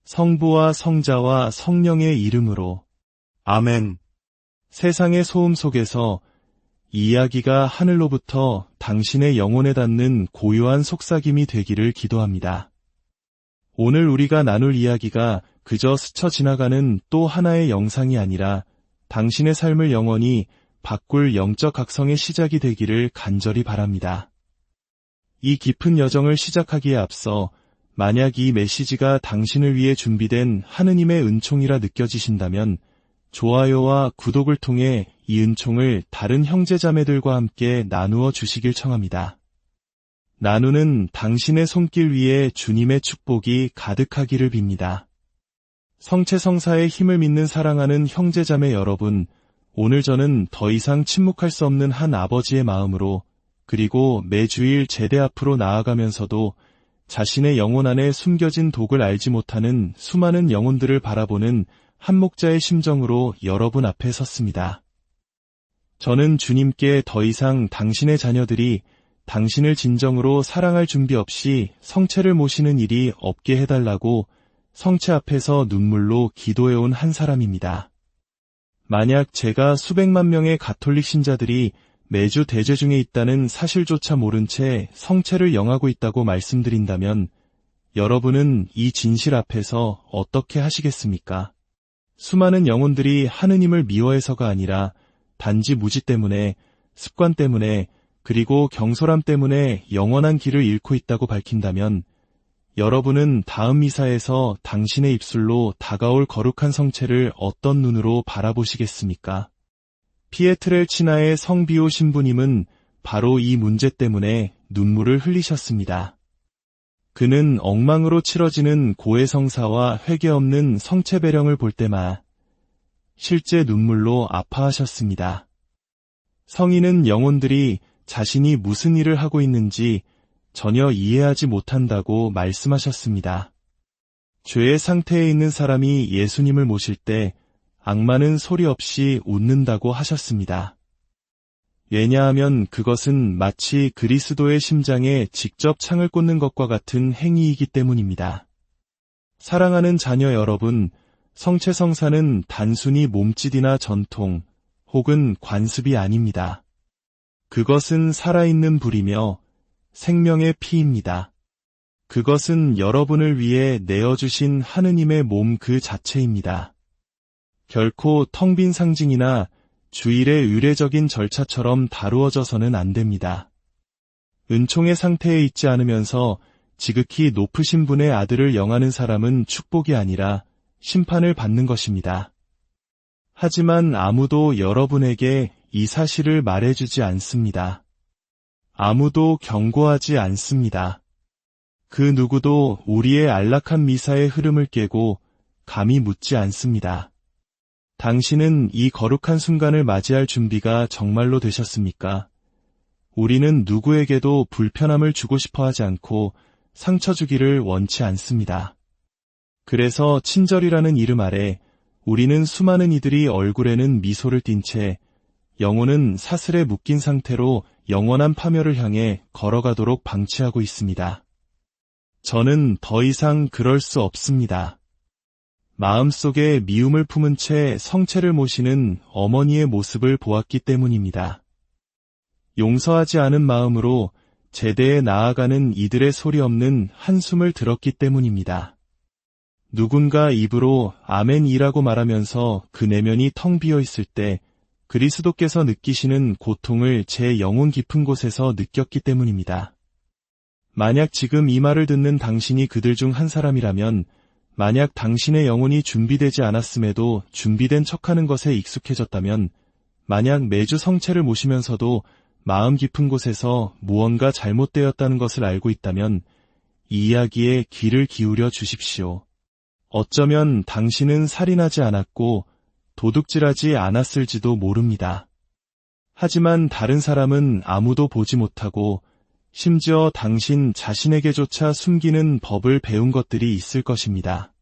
성부와 성자와 성령의 이름으로. 아멘. 세상의 소음 속에서 이 이야기가 하늘로부터 당신의 영혼에 닿는 고요한 속삭임이 되기를 기도합니다. 오늘 우리가 나눌 이야기가 그저 스쳐 지나가는 또 하나의 영상이 아니라 당신의 삶을 영원히 바꿀 영적 각성의 시작이 되기를 간절히 바랍니다. 이 깊은 여정을 시작하기에 앞서 만약 이 메시지가 당신을 위해 준비된 하느님의 은총이라 느껴지신다면 좋아요와 구독을 통해 이 은총을 다른 형제자매들과 함께 나누어 주시길 청합니다. 나누는 당신의 손길 위에 주님의 축복이 가득하기를 빕니다. 성체성사의 힘을 믿는 사랑하는 형제자매 여러분, 오늘 저는 더 이상 침묵할 수 없는 한 아버지의 마음으로 그리고 매주일 제대 앞으로 나아가면서도 자신의 영혼 안에 숨겨진 독을 알지 못하는 수많은 영혼들을 바라보는 한 목자의 심정으로 여러분 앞에 섰습니다. 저는 주님께 더 이상 당신의 자녀들이 당신을 진정으로 사랑할 준비 없이 성체를 모시는 일이 없게 해달라고 성체 앞에서 눈물로 기도해온 한 사람입니다. 만약 제가 수백만 명의 가톨릭 신자들이 매주 대죄 중에 있다는 사실조차 모른 채 성체를 영하고 있다고 말씀드린다면 여러분은 이 진실 앞에서 어떻게 하시겠습니까? 수많은 영혼들이 하느님을 미워해서가 아니라 단지 무지 때문에, 습관 때문에, 그리고 경솔함 때문에 영원한 길을 잃고 있다고 밝힌다면 여러분은 다음 미사에서 당신의 입술로 다가올 거룩한 성체를 어떤 눈으로 바라보시겠습니까? 피에트렐치나의 성비오 신부님은 바로 이 문제 때문에 눈물을 흘리셨습니다. 그는 엉망으로 치러지는 고해성사와 회개 없는 성체 배령을 볼 때마다 실제 눈물로 아파하셨습니다. 성인은 영혼들이 자신이 무슨 일을 하고 있는지 전혀 이해하지 못한다고 말씀하셨습니다. 죄의 상태에 있는 사람이 예수님을 모실 때 악마는 소리 없이 웃는다고 하셨습니다. 왜냐하면 그것은 마치 그리스도의 심장에 직접 창을 꽂는 것과 같은 행위이기 때문입니다. 사랑하는 자녀 여러분, 성체성사는 단순히 몸짓이나 전통 혹은 관습이 아닙니다. 그것은 살아있는 불이며 생명의 피입니다. 그것은 여러분을 위해 내어주신 하느님의 몸 그 자체입니다. 결코 텅 빈 상징이나 주일의 의례적인 절차처럼 다루어져서는 안 됩니다. 은총의 상태에 있지 않으면서 지극히 높으신 분의 아들을 영하는 사람은 축복이 아니라 심판을 받는 것입니다. 하지만 아무도 여러분에게 이 사실을 말해주지 않습니다. 아무도 경고하지 않습니다. 그 누구도 우리의 안락한 미사의 흐름을 깨고 감히 묻지 않습니다. 당신은 이 거룩한 순간을 맞이할 준비가 정말로 되셨습니까? 우리는 누구에게도 불편함을 주고 싶어 하지 않고 상처 주기를 원치 않습니다. 그래서 친절이라는 이름 아래 우리는 수많은 이들이 얼굴에는 미소를 띤 채 영혼은 사슬에 묶인 상태로 영원한 파멸을 향해 걸어가도록 방치하고 있습니다. 저는 더 이상 그럴 수 없습니다. 마음속에 미움을 품은 채 성체를 모시는 어머니의 모습을 보았기 때문입니다. 용서하지 않은 마음으로 제대에 나아가는 이들의 소리 없는 한숨을 들었기 때문입니다. 누군가 입으로 아멘이라고 말하면서 그 내면이 텅 비어 있을 때 그리스도께서 느끼시는 고통을 제 영혼 깊은 곳에서 느꼈기 때문입니다. 만약 지금 이 말을 듣는 당신이 그들 중 한 사람이라면 만약 당신의 영혼이 준비되지 않았음에도 준비된 척하는 것에 익숙해졌다면 만약 매주 성체를 모시면서도 마음 깊은 곳에서 무언가 잘못되었다는 것을 알고 있다면 이 이야기에 귀를 기울여 주십시오. 어쩌면 당신은 살인하지 않았고 도둑질하지 않았을지도 모릅니다. 하지만 다른 사람은 아무도 보지 못하고 심지어 당신 자신에게조차 숨기는 법을 배운 것들이 있을 것입니다.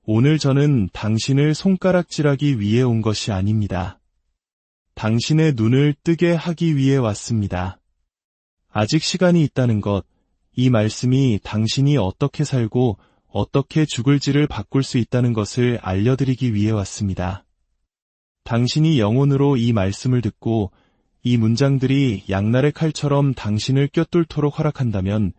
오늘 저는 당신을 손가락질하기 위해 온 것이 아닙니다. 당신의 눈을 뜨게 하기 위해 왔습니다. 아직 시간이 있다는 것, 이 말씀이 당신이 어떻게 살고 어떻게 죽을지를 바꿀 수 있다는 것을 알려드리기 위해 왔습니다. 당신이 영혼으로 이 말씀을 듣고 이 문장들이 양날의 칼처럼 당신을 꿰뚫도록 허락한다면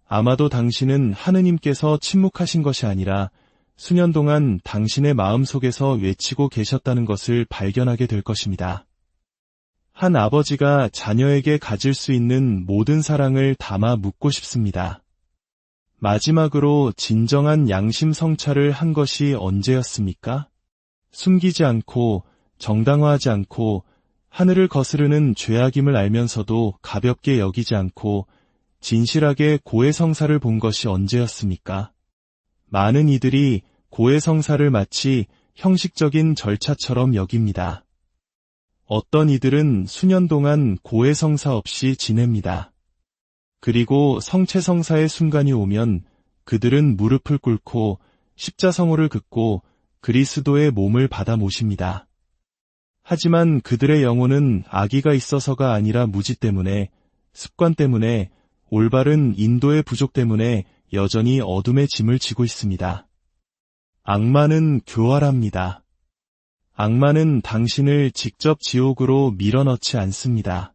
아마도 당신은 하느님께서 침묵하신 것이 아니라 수년 동안 당신의 마음속에서 외치고 계셨다는 것을 발견하게 될 것입니다. 한 아버지가 자녀에게 가질 수 있는 모든 사랑을 담아 묻고 싶습니다. 마지막으로 진정한 양심 성찰을 한 것이 언제였습니까? 숨기지 않고 정당화하지 않고 하늘을 거스르는 죄악임을 알면서도 가볍게 여기지 않고 진실하게 고해성사를 본 것이 언제였습니까? 많은 이들이 고해성사를 마치 형식적인 절차처럼 여깁니다. 어떤 이들은 수년 동안 고해성사 없이 지냅니다. 그리고 성체성사의 순간이 오면 그들은 무릎을 꿇고 십자성호를 긋고 그리스도의 몸을 받아 모십니다. 하지만 그들의 영혼은 악의가 있어서가 아니라 무지 때문에, 습관 때문에, 올바른 인도의 부족 때문에 여전히 어둠의 짐을 지고 있습니다. 악마는 교활합니다. 악마는 당신을 직접 지옥으로 밀어넣지 않습니다.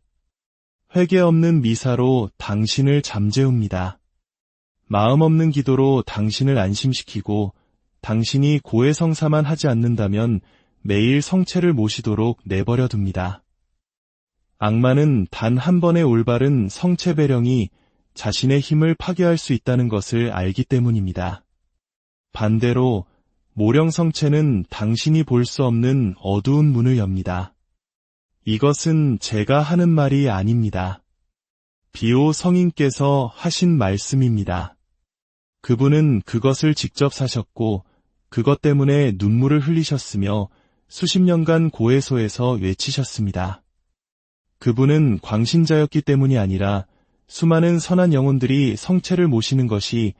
회개 없는 미사로 당신을 잠재웁니다. 마음 없는 기도로 당신을 안심시키고 당신이 고해성사만 하지 않는다면 매일 성체를 모시도록 내버려 둡니다. 악마는 단 한 번의 올바른 성체 배령이 자신의 힘을 파괴할 수 있다는 것을 알기 때문입니다. 반대로 모령 성체는 당신이 볼 수 없는 어두운 문을 엽니다. 이것은 제가 하는 말이 아닙니다. 비오 성인께서 하신 말씀입니다. 그분은 그것을 직접 사셨고 그것 때문에 눈물을 흘리셨으며 수십 년간 고해소에서 외치셨습니다. 그분은 광신자였기 때문이 아니라 수많은 선한 영혼들이 성체를 모시는 것이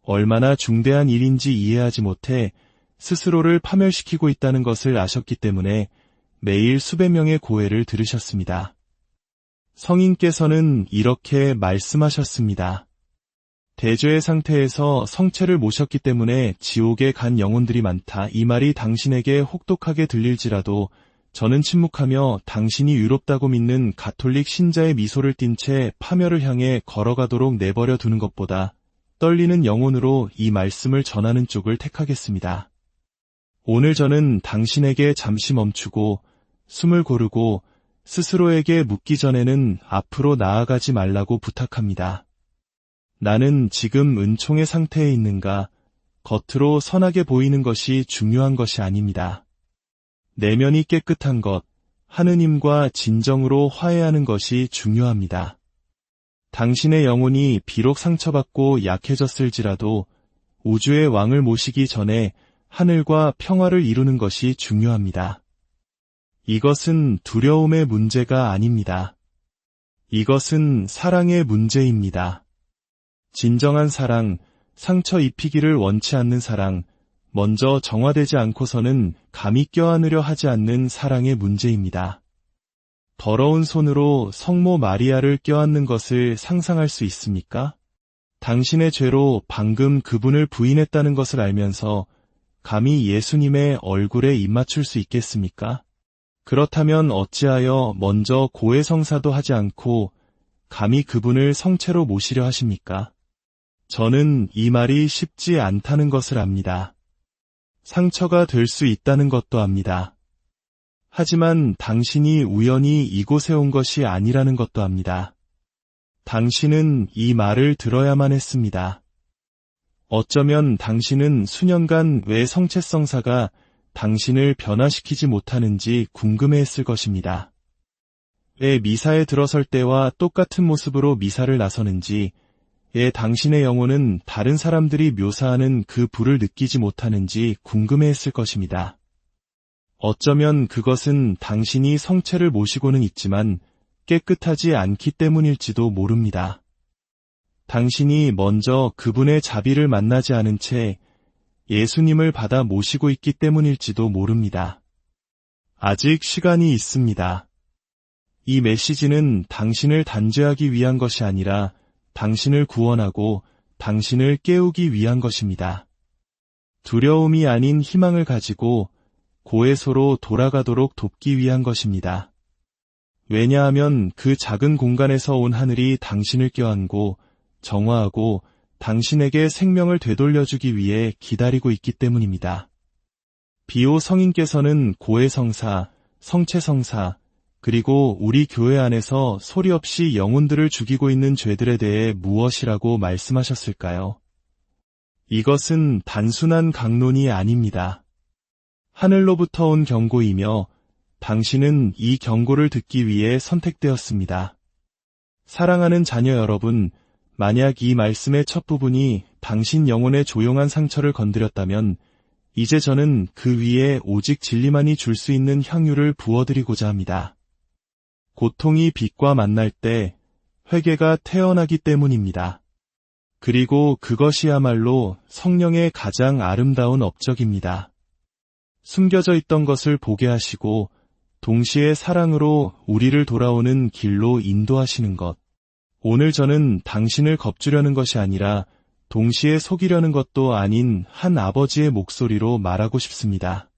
얼마나 중대한 일인지 이해하지 못해 스스로를 파멸시키고 있다는 것을 아셨기 때문에 매일 수백 명의 고해를 들으셨습니다. 성인께서는 이렇게 말씀하셨습니다. 대죄의 상태에서 성체를 모셨기 때문에 지옥에 간 영혼들이 많다. 이 말이 당신에게 혹독하게 들릴지라도 저는 침묵하며 당신이 유롭다고 믿는 가톨릭 신자의 미소를 띤 채 파멸을 향해 걸어가도록 내버려 두는 것보다 떨리는 영혼으로 이 말씀을 전하는 쪽을 택하겠습니다. 오늘 저는 당신에게 잠시 멈추고 숨을 고르고 스스로에게 묻기 전에는 앞으로 나아가지 말라고 부탁합니다. 나는 지금 은총의 상태에 있는가? 겉으로 선하게 보이는 것이 중요한 것이 아닙니다. 내면이 깨끗한 것, 하느님과 진정으로 화해하는 것이 중요합니다. 당신의 영혼이 비록 상처받고 약해졌을지라도 우주의 왕을 모시기 전에 하늘과 평화를 이루는 것이 중요합니다. 이것은 두려움의 문제가 아닙니다. 이것은 사랑의 문제입니다. 진정한 사랑, 상처 입히기를 원치 않는 사랑, 먼저 정화되지 않고서는 감히 껴안으려 하지 않는 사랑의 문제입니다. 더러운 손으로 성모 마리아를 껴안는 것을 상상할 수 있습니까? 당신의 죄로 방금 그분을 부인했다는 것을 알면서 감히 예수님의 얼굴에 입맞출 수 있겠습니까? 그렇다면 어찌하여 먼저 고해성사도 하지 않고 감히 그분을 성체로 모시려 하십니까? 저는 이 말이 쉽지 않다는 것을 압니다. 상처가 될 수 있다는 것도 압니다. 하지만 당신이 우연히 이곳에 온 것이 아니라는 것도 압니다. 당신은 이 말을 들어야만 했습니다. 어쩌면 당신은 수년간 왜 성체성사가 당신을 변화시키지 못하는지 궁금해했을 것입니다. 왜 미사에 들어설 때와 똑같은 모습으로 미사를 나서는지, 왜 당신의 영혼은 다른 사람들이 묘사하는 그 불을 느끼지 못하는지 궁금해했을 것입니다. 어쩌면 그것은 당신이 성체를 모시고는 있지만 깨끗하지 않기 때문일지도 모릅니다. 당신이 먼저 그분의 자비를 만나지 않은 채 예수님을 받아 모시고 있기 때문일지도 모릅니다. 아직 시간이 있습니다. 이 메시지는 당신을 단죄하기 위한 것이 아니라 당신을 구원하고 당신을 깨우기 위한 것입니다. 두려움이 아닌 희망을 가지고 고해소로 돌아가도록 돕기 위한 것입니다. 왜냐하면 그 작은 공간에서 온 하늘이 당신을 껴안고 정화하고 당신에게 생명을 되돌려주기 위해 기다리고 있기 때문입니다. 비오 성인께서는 고해성사, 성체성사, 그리고 우리 교회 안에서 소리 없이 영혼들을 죽이고 있는 죄들에 대해 무엇이라고 말씀하셨을까요? 이것은 단순한 강론이 아닙니다. 하늘로부터 온 경고이며 당신은 이 경고를 듣기 위해 선택되었습니다. 사랑하는 자녀 여러분, 만약 이 말씀의 첫 부분이 당신 영혼의 조용한 상처를 건드렸다면 이제 저는 그 위에 오직 진리만이 줄 수 있는 향유를 부어드리고자 합니다. 고통이 빛과 만날 때 회개가 태어나기 때문입니다. 그리고 그것이야말로 성령의 가장 아름다운 업적입니다. 숨겨져 있던 것을 보게 하시고 동시에 사랑으로 우리를 돌아오는 길로 인도하시는 것. 오늘 저는 당신을 겁주려는 것이 아니라 동시에 속이려는 것도 아닌 한 아버지의 목소리로 말하고 싶습니다.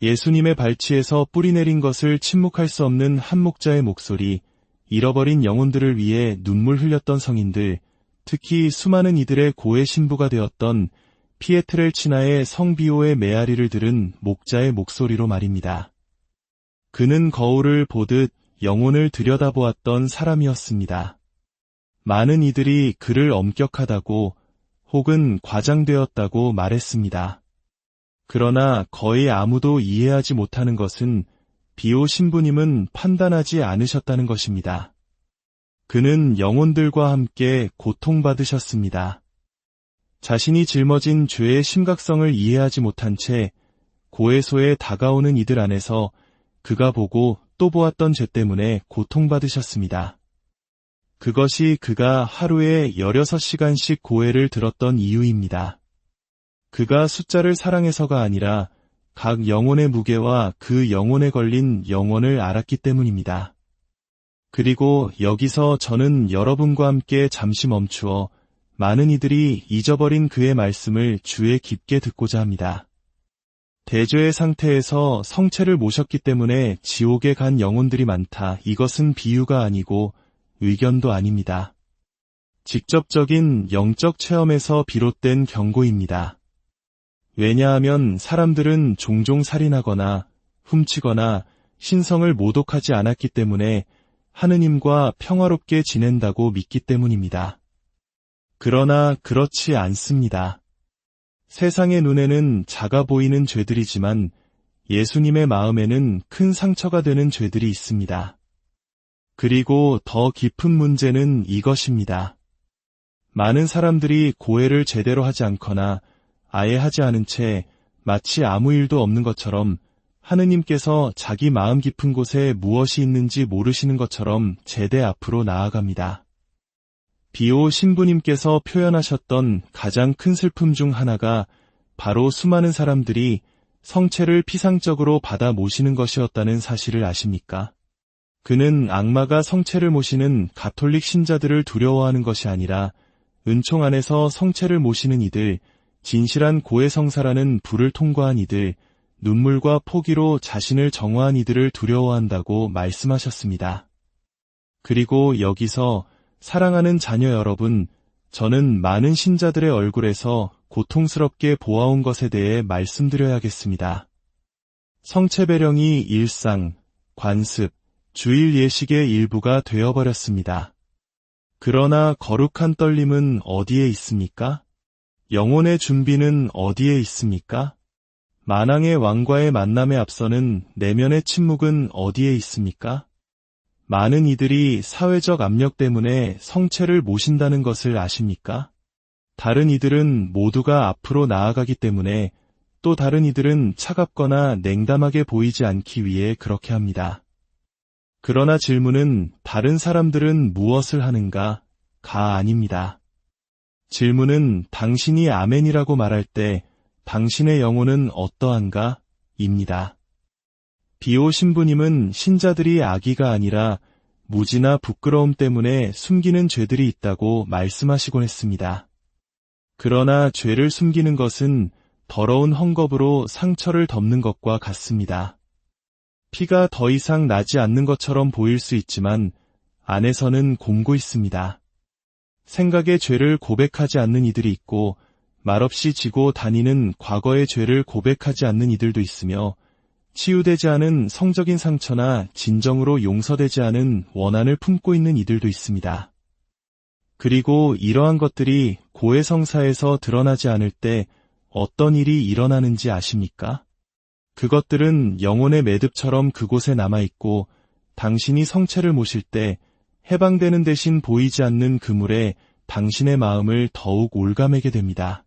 예수님의 발치에서 뿌리내린 것을 침묵할 수 없는 한 목자의 목소리, 잃어버린 영혼들을 위해 눈물 흘렸던 성인들, 특히 수많은 이들의 고해 신부가 되었던 피에트렐치나의 성비오의 메아리를 들은 목자의 목소리로 말입니다. 그는 거울을 보듯 영혼을 들여다보았던 사람이었습니다. 많은 이들이 그를 엄격하다고 혹은 과장되었다고 말했습니다. 그러나 거의 아무도 이해하지 못하는 것은 비오 신부님은 판단하지 않으셨다는 것입니다. 그는 영혼들과 함께 고통받으셨습니다. 자신이 짊어진 죄의 심각성을 이해하지 못한 채 고해소에 다가오는 이들 안에서 그가 보고 또 보았던 죄 때문에 고통받으셨습니다. 그것이 그가 하루에 16시간씩 고해를 들었던 이유입니다. 그가 숫자를 사랑해서가 아니라 각 영혼의 무게와 그 영혼에 걸린 영혼을 알았기 때문입니다. 그리고 여기서 저는 여러분과 함께 잠시 멈추어 많은 이들이 잊어버린 그의 말씀을 주에 깊게 듣고자 합니다. 대죄의 상태에서 성체를 모셨기 때문에 지옥에 간 영혼들이 많다. 이것은 비유가 아니고 의견도 아닙니다. 직접적인 영적 체험에서 비롯된 경고입니다. 왜냐하면 사람들은 종종 살인하거나 훔치거나 신성을 모독하지 않았기 때문에 하느님과 평화롭게 지낸다고 믿기 때문입니다. 그러나 그렇지 않습니다. 세상의 눈에는 작아 보이는 죄들이지만 예수님의 마음에는 큰 상처가 되는 죄들이 있습니다. 그리고 더 깊은 문제는 이것입니다. 많은 사람들이 고해를 제대로 하지 않거나 아예 하지 않은 채 마치 아무 일도 없는 것처럼 하느님께서 자기 마음 깊은 곳에 무엇이 있는지 모르시는 것처럼 제대 앞으로 나아갑니다. 비오 신부님께서 표현하셨던 가장 큰 슬픔 중 하나가 바로 수많은 사람들이 성체를 피상적으로 받아 모시는 것이었다는 사실을 아십니까? 그는 악마가 성체를 모시는 가톨릭 신자들을 두려워하는 것이 아니라 은총 안에서 성체를 모시는 이들, 진실한 고해성사라는 불을 통과한 이들, 눈물과 포기로 자신을 정화한 이들을 두려워한다고 말씀하셨습니다. 그리고 여기서 사랑하는 자녀 여러분, 저는 많은 신자들의 얼굴에서 고통스럽게 보아온 것에 대해 말씀드려야겠습니다. 성체배령이 일상, 관습, 주일 예식의 일부가 되어버렸습니다. 그러나 거룩한 떨림은 어디에 있습니까? 영혼의 준비는 어디에 있습니까? 만왕의 왕과의 만남에 앞서는 내면의 침묵은 어디에 있습니까? 많은 이들이 사회적 압력 때문에 성체를 모신다는 것을 아십니까? 다른 이들은 모두가 앞으로 나아가기 때문에 또 다른 이들은 차갑거나 냉담하게 보이지 않기 위해 그렇게 합니다. 그러나 질문은 다른 사람들은 무엇을 하는가? 가 아닙니다. 질문은 당신이 아멘이라고 말할 때 당신의 영혼은 어떠한가? 입니다. 비오 신부님은 신자들이 악의가 아니라 무지나 부끄러움 때문에 숨기는 죄들이 있다고 말씀하시곤 했습니다. 그러나 죄를 숨기는 것은 더러운 헝겊으로 상처를 덮는 것과 같습니다. 피가 더 이상 나지 않는 것처럼 보일 수 있지만 안에서는 곪고 있습니다. 생각의 죄를 고백하지 않는 이들이 있고 말없이 지고 다니는 과거의 죄를 고백하지 않는 이들도 있으며 치유되지 않은 성적인 상처나 진정으로 용서되지 않은 원한을 품고 있는 이들도 있습니다. 그리고 이러한 것들이 고해성사에서 드러나지 않을 때 어떤 일이 일어나는지 아십니까? 그것들은 영혼의 매듭처럼 그곳에 남아있고 당신이 성체를 모실 때 해방되는 대신 보이지 않는 그물에 당신의 마음을 더욱 올가매게 됩니다.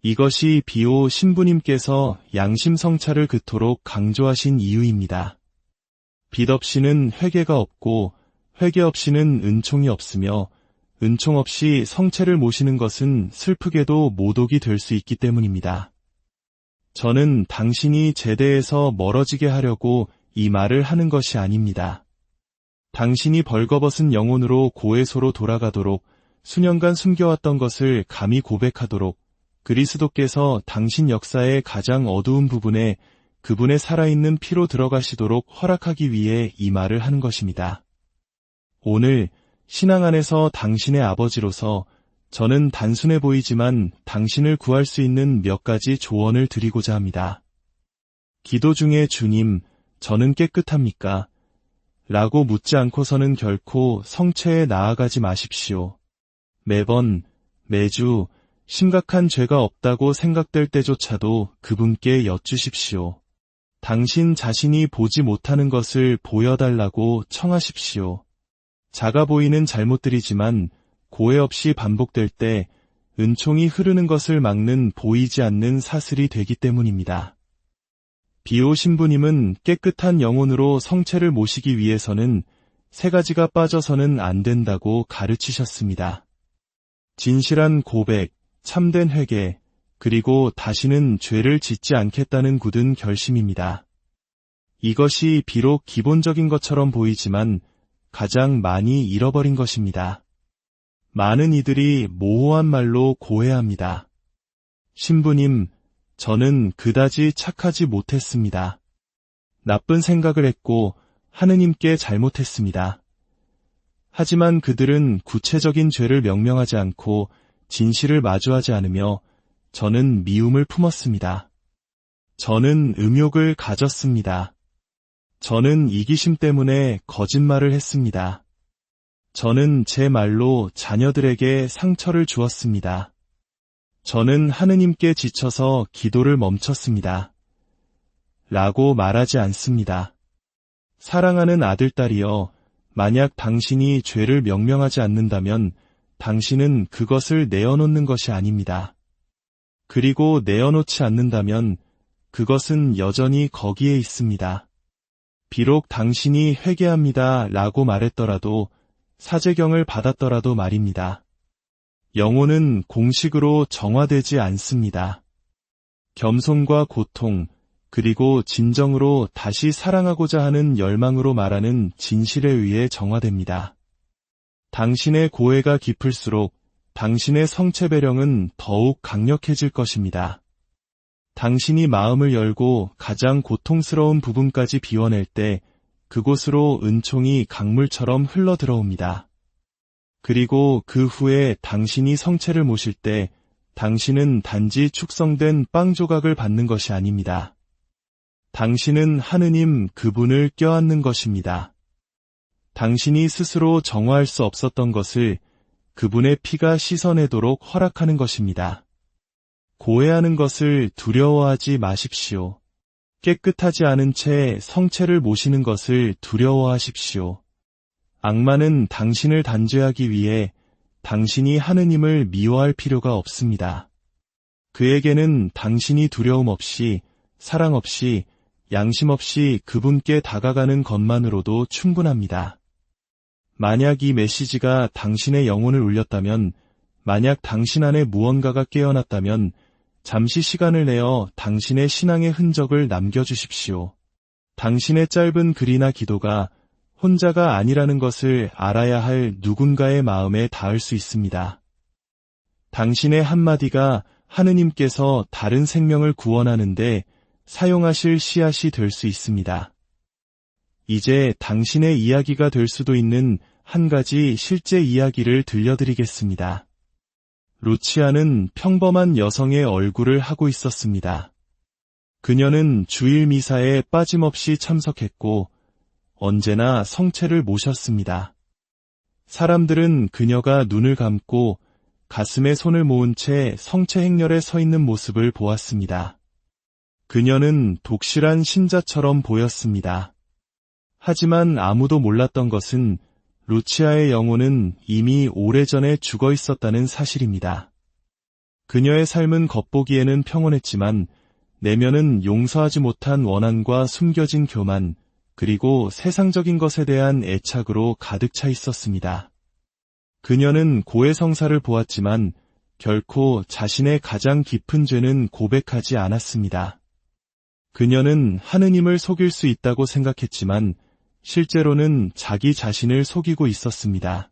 이것이 비오 신부님께서 양심성찰을 그토록 강조하신 이유입니다. 빚 없이는 회개가 없고 회개 없이는 은총이 없으며 은총 없이 성체를 모시는 것은 슬프게도 모독이 될 수 있기 때문입니다. 저는 당신이 제대에서 멀어지게 하려고 이 말을 하는 것이 아닙니다. 당신이 벌거벗은 영혼으로 고해소로 돌아가도록 수년간 숨겨왔던 것을 감히 고백하도록 그리스도께서 당신 역사의 가장 어두운 부분에 그분의 살아있는 피로 들어가시도록 허락하기 위해 이 말을 하는 것입니다. 오늘 신앙 안에서 당신의 아버지로서 저는 단순해 보이지만 당신을 구할 수 있는 몇 가지 조언을 드리고자 합니다. 기도 중에 주님, 저는 깨끗합니까? 라고 묻지 않고서는 결코 성체에 나아가지 마십시오. 매번, 매주 심각한 죄가 없다고 생각될 때조차도 그분께 여쭈십시오. 당신 자신이 보지 못하는 것을 보여달라고 청하십시오. 작아 보이는 잘못들이지만 고해 없이 반복될 때 은총이 흐르는 것을 막는 보이지 않는 사슬이 되기 때문입니다. 비오 신부님은 깨끗한 영혼으로 성체를 모시기 위해서는 세 가지가 빠져서는 안 된다고 가르치셨습니다. 진실한 고백, 참된 회개, 그리고 다시는 죄를 짓지 않겠다는 굳은 결심입니다. 이것이 비록 기본적인 것처럼 보이지만 가장 많이 잃어버린 것입니다. 많은 이들이 모호한 말로 고해합니다. 신부님, 저는 그다지 착하지 못했습니다. 나쁜 생각을 했고 하느님께 잘못했습니다. 하지만 그들은 구체적인 죄를 명명하지 않고 진실을 마주하지 않으며 저는 미움을 품었습니다. 저는 음욕을 가졌습니다. 저는 이기심 때문에 거짓말을 했습니다. 저는 제 말로 자녀들에게 상처를 주었습니다. 저는 하느님께 지쳐서 기도를 멈췄습니다. 라고 말하지 않습니다. 사랑하는 아들딸이여, 만약 당신이 죄를 명명하지 않는다면 당신은 그것을 내어놓는 것이 아닙니다. 그리고 내어놓지 않는다면 그것은 여전히 거기에 있습니다. 비록 당신이 회개합니다 라고 말했더라도 사제경을 받았더라도 말입니다. 영혼은 공식으로 정화되지 않습니다. 겸손과 고통, 그리고 진정으로 다시 사랑하고자 하는 열망으로 말하는 진실에 의해 정화됩니다. 당신의 고해가 깊을수록 당신의 성체 배령은 더욱 강력해질 것입니다. 당신이 마음을 열고 가장 고통스러운 부분까지 비워낼 때 그곳으로 은총이 강물처럼 흘러 들어옵니다. 그리고 그 후에 당신이 성체를 모실 때 당신은 단지 축성된 빵 조각을 받는 것이 아닙니다. 당신은 하느님 그분을 껴안는 것입니다. 당신이 스스로 정화할 수 없었던 것을 그분의 피가 씻어내도록 허락하는 것입니다. 고해하는 것을 두려워하지 마십시오. 깨끗하지 않은 채 성체를 모시는 것을 두려워하십시오. 악마는 당신을 단죄하기 위해 당신이 하느님을 미워할 필요가 없습니다. 그에게는 당신이 두려움 없이, 사랑 없이, 양심 없이 그분께 다가가는 것만으로도 충분합니다. 만약 이 메시지가 당신의 영혼을 울렸다면, 만약 당신 안에 무언가가 깨어났다면 잠시 시간을 내어 당신의 신앙의 흔적을 남겨주십시오. 당신의 짧은 글이나 기도가 혼자가 아니라는 것을 알아야 할 누군가의 마음에 닿을 수 있습니다. 당신의 한마디가 하느님께서 다른 생명을 구원하는데 사용하실 씨앗이 될 수 있습니다. 이제 당신의 이야기가 될 수도 있는 한 가지 실제 이야기를 들려드리겠습니다. 루치아는 평범한 여성의 얼굴을 하고 있었습니다. 그녀는 주일 미사에 빠짐없이 참석했고 언제나 성체를 모셨습니다. 사람들은 그녀가 눈을 감고 가슴에 손을 모은 채 성체 행렬에 서 있는 모습을 보았습니다. 그녀는 독실한 신자처럼 보였습니다. 하지만 아무도 몰랐던 것은 루치아의 영혼은 이미 오래전에 죽어 있었다는 사실입니다. 그녀의 삶은 겉보기에는 평온했지만 내면은 용서하지 못한 원한과 숨겨진 교만, 그리고 세상적인 것에 대한 애착으로 가득 차 있었습니다. 그녀는 고해성사를 보았지만 결코 자신의 가장 깊은 죄는 고백하지 않았습니다. 그녀는 하느님을 속일 수 있다고 생각했지만 실제로는 자기 자신을 속이고 있었습니다.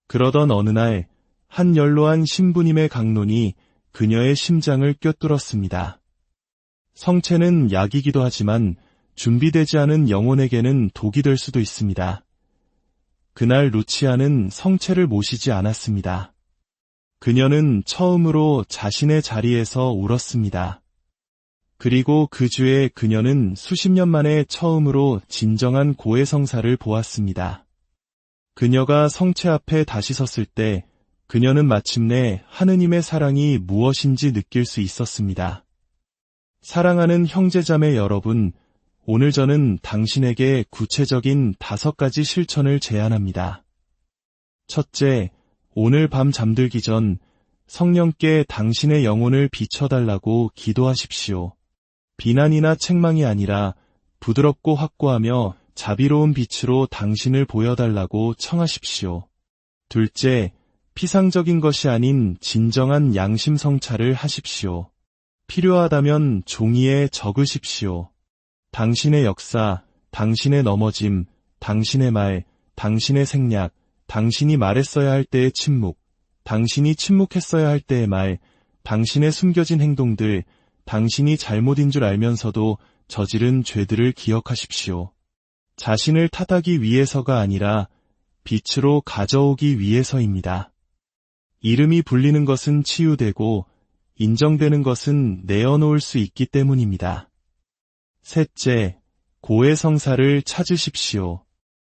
그러던 어느 날, 한 연로한 신부님의 강론이 그녀의 심장을 꿰뚫었습니다. 성체는 약이기도 하지만 준비되지 않은 영혼에게는 독이 될 수도 있습니다. 그날 루치아는 성체를 모시지 않았습니다. 그녀는 처음으로 자신의 자리에서 울었습니다. 그리고 그 주에 그녀는 수십 년 만에 처음으로 진정한 고해성사를 보았습니다. 그녀가 성체 앞에 다시 섰을 때 그녀는 마침내 하느님의 사랑이 무엇인지 느낄 수 있었습니다. 사랑하는 형제자매 여러분, 오늘 저는 당신에게 구체적인 5가지 실천을 제안합니다. 첫째, 오늘 밤 잠들기 전 성령께 당신의 영혼을 비춰달라고 기도하십시오. 비난이나 책망이 아니라 부드럽고 확고하며 자비로운 빛으로 당신을 보여달라고 청하십시오. 둘째, 피상적인 것이 아닌 진정한 양심 성찰을 하십시오. 필요하다면 종이에 적으십시오. 당신의 역사, 당신의 넘어짐, 당신의 말, 당신의 생략, 당신이 말했어야 할 때의 침묵, 당신이 침묵했어야 할 때의 말, 당신의 숨겨진 행동들, 당신이 잘못인 줄 알면서도 저지른 죄들을 기억하십시오. 자신을 탓하기 위해서가 아니라 빛으로 가져오기 위해서입니다. 이름이 불리는 것은 치유되고 인정되는 것은 내어놓을 수 있기 때문입니다. 셋째, 고해성사를 찾으십시오.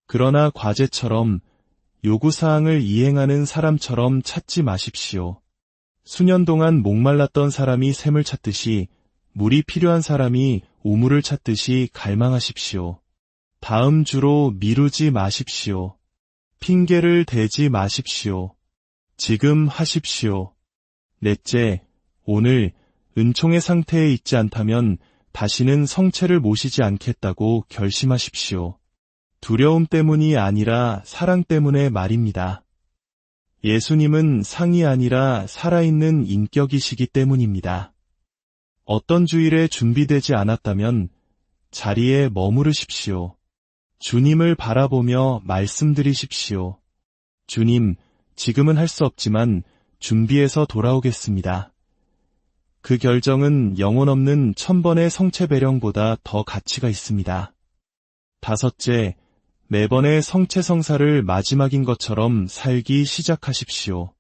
그러나 과제처럼 요구사항을 이행하는 사람처럼 찾지 마십시오. 수년 동안 목말랐던 사람이 샘을 찾듯이 물이 필요한 사람이 우물을 찾듯이 갈망하십시오. 다음 주로 미루지 마십시오. 핑계를 대지 마십시오. 지금 하십시오. 넷째, 오늘 은총의 상태에 있지 않다면 다시는 성체를 모시지 않겠다고 결심하십시오. 두려움 때문이 아니라 사랑 때문에 말입니다. 예수님은 상이 아니라 살아있는 인격이시기 때문입니다. 어떤 주일에 준비되지 않았다면 자리에 머무르십시오. 주님을 바라보며 말씀드리십시오. 주님, 지금은 할 수 없지만 준비해서 돌아오겠습니다. 그 결정은 영혼 없는 1000번의 성체 배령보다 더 가치가 있습니다. 다섯째, 매번의 성체 성사를 마지막인 것처럼 살기 시작하십시오.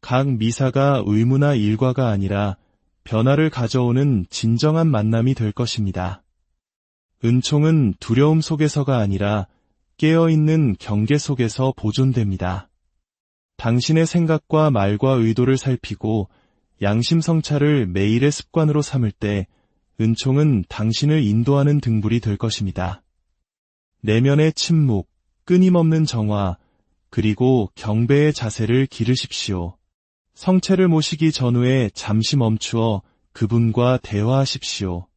각 미사가 의무나 일과가 아니라 변화를 가져오는 진정한 만남이 될 것입니다. 은총은 두려움 속에서가 아니라 깨어있는 경계 속에서 보존됩니다. 당신의 생각과 말과 의도를 살피고 양심 성찰을 매일의 습관으로 삼을 때 은총은 당신을 인도하는 등불이 될 것입니다. 내면의 침묵, 끊임없는 정화, 그리고 경배의 자세를 기르십시오. 성체를 모시기 전후에 잠시 멈추어 그분과 대화하십시오.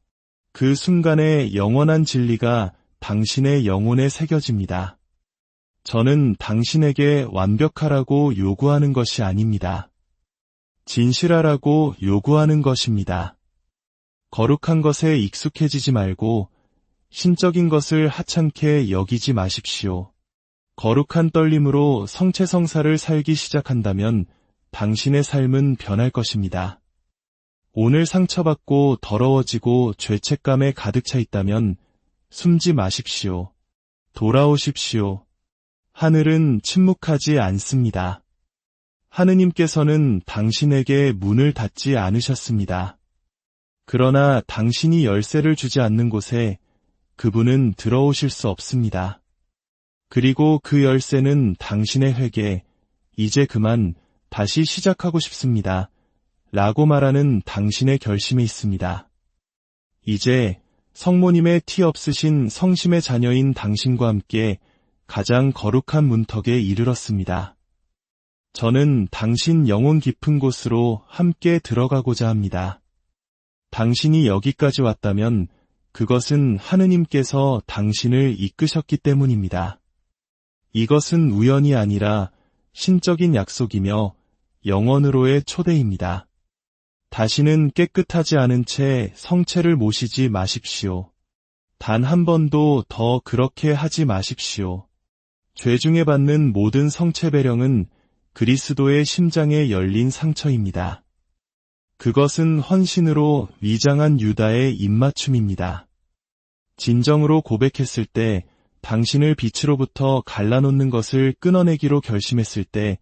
그 순간에 영원한 진리가 당신의 영혼에 새겨집니다. 저는 당신에게 완벽하라고 요구하는 것이 아닙니다. 진실하라고 요구하는 것입니다. 거룩한 것에 익숙해지지 말고 신적인 것을 하찮게 여기지 마십시오. 거룩한 떨림으로 성체 성사를 살기 시작한다면 당신의 삶은 변할 것입니다. 오늘 상처받고 더러워지고 죄책감에 가득 차 있다면 숨지 마십시오. 돌아오십시오. 하늘은 침묵하지 않습니다. 하느님께서는 당신에게 문을 닫지 않으셨습니다. 그러나 당신이 열쇠를 주지 않는 곳에 그분은 들어오실 수 없습니다. 그리고 그 열쇠는 당신의 회개, 이제 그만 다시 시작하고 싶습니다. 라고 말하는 당신의 결심에 있습니다. 이제 성모님의 티 없으신 성심의 자녀인 당신과 함께 가장 거룩한 문턱에 이르렀습니다. 저는 당신 영혼 깊은 곳으로 함께 들어가고자 합니다. 당신이 여기까지 왔다면 그것은 하느님께서 당신을 이끄셨기 때문입니다. 이것은 우연이 아니라 신적인 약속이며 영원으로의 초대입니다. 다시는 깨끗하지 않은 채 성체를 모시지 마십시오. 단 한 번도 더 그렇게 하지 마십시오. 죄 중에 받는 모든 성체 배령은 그리스도의 심장에 열린 상처입니다. 그것은 헌신으로 위장한 유다의 입맞춤입니다. 진정으로 고백했을 때, 당신을 빛으로부터 갈라놓는 것을 끊어내기로 결심했을 때,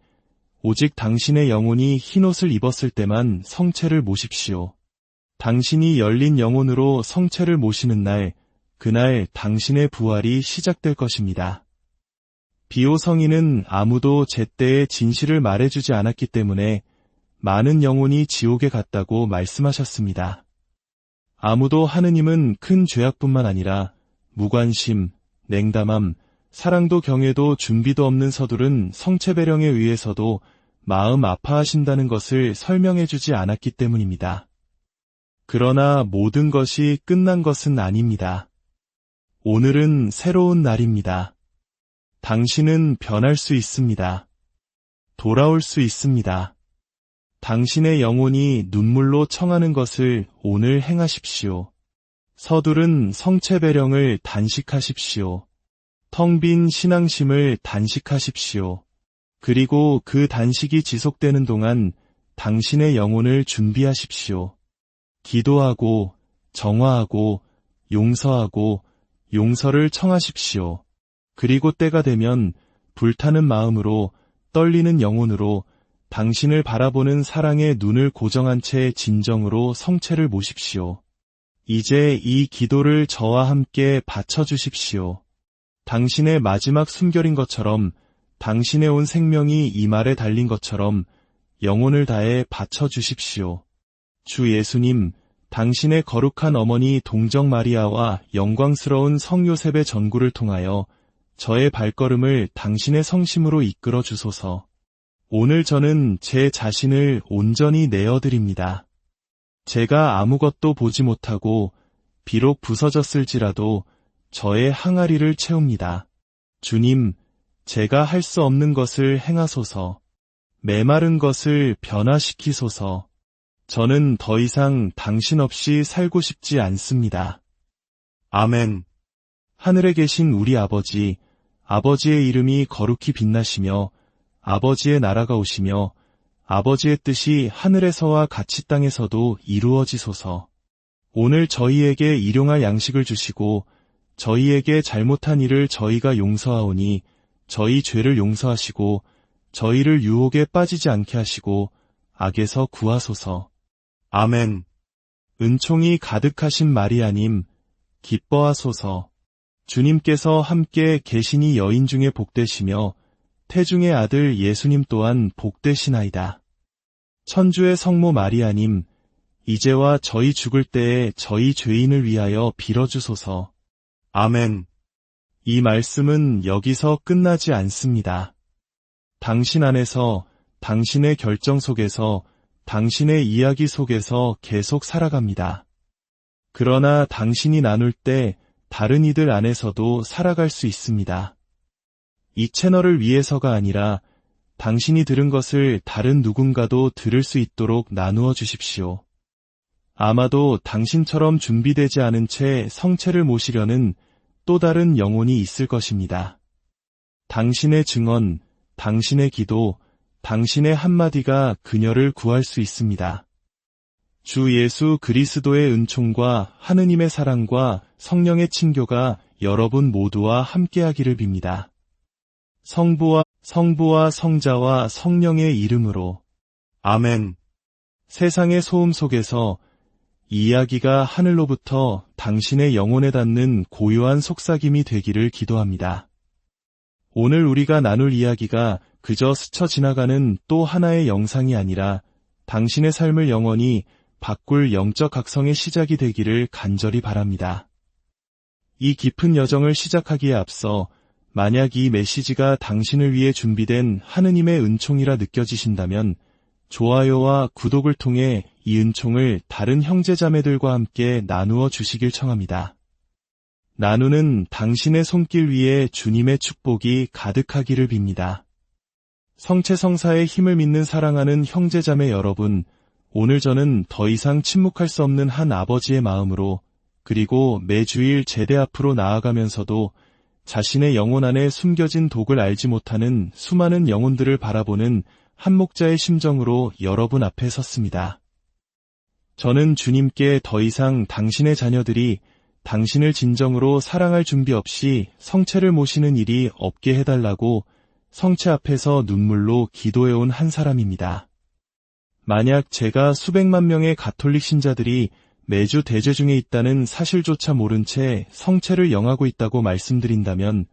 오직 당신의 영혼이 흰옷을 입었을 때만 성체를 모십시오. 당신이 열린 영혼으로 성체를 모시는 날, 그날 당신의 부활이 시작될 것입니다. 비오 성인은 아무도 제때에 진실을 말해주지 않았기 때문에 많은 영혼이 지옥에 갔다고 말씀하셨습니다. 아무도 하느님은 큰 죄악뿐만 아니라 무관심, 냉담함, 사랑도 경외도 준비도 없는 서두른 성체 배령에 의해서도 마음 아파하신다는 것을 설명해주지 않았기 때문입니다. 그러나 모든 것이 끝난 것은 아닙니다. 오늘은 새로운 날입니다. 당신은 변할 수 있습니다. 돌아올 수 있습니다. 당신의 영혼이 눈물로 청하는 것을 오늘 행하십시오. 서두른 성체 배령을 단식하십시오. 텅 빈 신앙심을 단식하십시오. 그리고 그 단식이 지속되는 동안 당신의 영혼을 준비하십시오. 기도하고, 정화하고, 용서하고, 용서를 청하십시오. 그리고 때가 되면 불타는 마음으로, 떨리는 영혼으로 당신을 바라보는 사랑의 눈을 고정한 채 진정으로 성체를 모십시오. 이제 이 기도를 저와 함께 바쳐주십시오. 당신의 마지막 숨결인 것처럼, 당신의 온 생명이 이 말에 달린 것처럼 영혼을 다해 바쳐주십시오. 주 예수님, 당신의 거룩한 어머니 동정 마리아와 영광스러운 성 요셉의 전구를 통하여 저의 발걸음을 당신의 성심으로 이끌어 주소서. 오늘 저는 제 자신을 온전히 내어드립니다. 제가 아무것도 보지 못하고 비록 부서졌을지라도 저의 항아리를 채웁니다. 주님, 제가 할 수 없는 것을 행하소서. 메마른 것을 변화시키소서. 저는 더 이상 당신 없이 살고 싶지 않습니다. 아멘. 하늘에 계신 우리 아버지, 아버지의 이름이 거룩히 빛나시며 아버지의 나라가 오시며 아버지의 뜻이 하늘에서와 같이 땅에서도 이루어지소서. 오늘 저희에게 일용할 양식을 주시고 저희에게 잘못한 일을 저희가 용서하오니 저희 죄를 용서하시고 저희를 유혹에 빠지지 않게 하시고 악에서 구하소서. 아멘. 은총이 가득하신 마리아님, 기뻐하소서. 주님께서 함께 계시니 여인 중에 복되시며 태중의 아들 예수님 또한 복되시나이다. 천주의 성모 마리아님, 이제와 저희 죽을 때에 저희 죄인을 위하여 빌어주소서. 아멘. 이 말씀은 여기서 끝나지 않습니다. 당신 안에서, 당신의 결정 속에서, 당신의 이야기 속에서 계속 살아갑니다. 그러나 당신이 나눌 때 다른 이들 안에서도 살아갈 수 있습니다. 이 채널을 위해서가 아니라 당신이 들은 것을 다른 누군가도 들을 수 있도록 나누어 주십시오. 아마도 당신처럼 준비되지 않은 채 성체를 모시려는 또 다른 영혼이 있을 것입니다. 당신의 증언, 당신의 기도, 당신의 한마디가 그녀를 구할 수 있습니다. 주 예수 그리스도의 은총과 하느님의 사랑과 성령의 친교가 여러분 모두와 함께하기를 빕니다. 성부와 성자와 성령의 이름으로 아멘. 세상의 소음 속에서 이 이야기가 하늘로부터 당신의 영혼에 닿는 고요한 속삭임이 되기를 기도합니다. 오늘 우리가 나눌 이야기가 그저 스쳐 지나가는 또 하나의 영상이 아니라 당신의 삶을 영원히 바꿀 영적 각성의 시작이 되기를 간절히 바랍니다. 이 깊은 여정을 시작하기에 앞서 만약 이 메시지가 당신을 위해 준비된 하느님의 은총이라 느껴지신다면 좋아요와 구독을 통해 이 은총을 다른 형제자매들과 함께 나누어 주시길 청합니다. 나누는 당신의 손길 위에 주님의 축복이 가득하기를 빕니다. 성체성사의 힘을 믿는 사랑하는 형제자매 여러분, 오늘 저는 더 이상 침묵할 수 없는 한 아버지의 마음으로 그리고 매주일 제대 앞으로 나아가면서도 자신의 영혼 안에 숨겨진 독을 알지 못하는 수많은 영혼들을 바라보는 한 목자의 심정으로 여러분 앞에 섰습니다. 저는 주님께 더 이상 당신의 자녀들이 당신을 진정으로 사랑할 준비 없이 성체를 모시는 일이 없게 해달라고 성체 앞에서 눈물로 기도해온 한 사람입니다. 만약 제가 수백만 명의 가톨릭 신자들이 매주 대죄 중에 있다는 사실조차 모른 채 성체를 영하고 있다고 말씀드린다면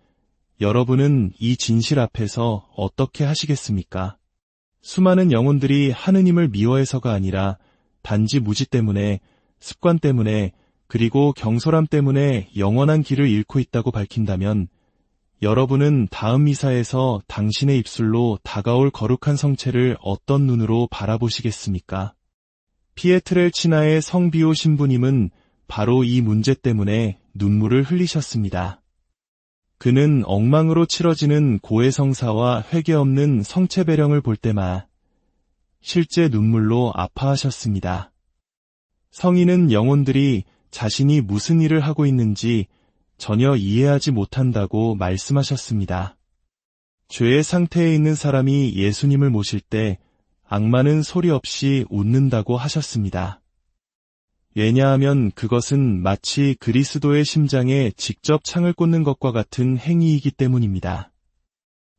여러분은 이 진실 앞에서 어떻게 하시겠습니까? 수많은 영혼들이 하느님을 미워해서가 아니라 단지 무지 때문에, 습관 때문에, 그리고 경솔함 때문에 영원한 길을 잃고 있다고 밝힌다면 여러분은 다음 미사에서 당신의 입술로 다가올 거룩한 성체를 어떤 눈으로 바라보시겠습니까? 피에트렐치나의 성비오 신부님은 바로 이 문제 때문에 눈물을 흘리셨습니다. 그는 엉망으로 치러지는 고해성사와 회개 없는 성체 배령을 볼 때마다 실제 눈물로 아파하셨습니다. 성인은 영혼들이 자신이 무슨 일을 하고 있는지 전혀 이해하지 못한다고 말씀하셨습니다. 죄의 상태에 있는 사람이 예수님을 모실 때 악마는 소리 없이 웃는다고 하셨습니다. 왜냐하면 그것은 마치 그리스도의 심장에 직접 창을 꽂는 것과 같은 행위이기 때문입니다.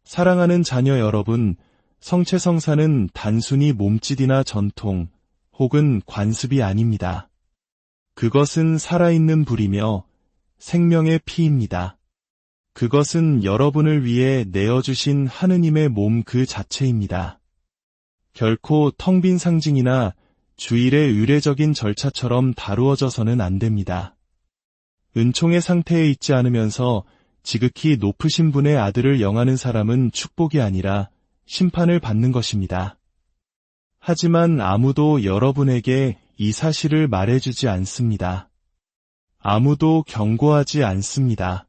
사랑하는 자녀 여러분, 성체성사는 단순히 몸짓이나 전통 혹은 관습이 아닙니다. 그것은 살아있는 불이며 생명의 피입니다. 그것은 여러분을 위해 내어주신 하느님의 몸 그 자체입니다. 결코 텅 빈 상징이나 주일의 의례적인 절차처럼 다루어져서는 안 됩니다. 은총의 상태에 있지 않으면서 지극히 높으신 분의 아들을 영하는 사람은 축복이 아니라 심판을 받는 것입니다. 하지만 아무도 여러분에게 이 사실을 말해주지 않습니다. 아무도 경고하지 않습니다.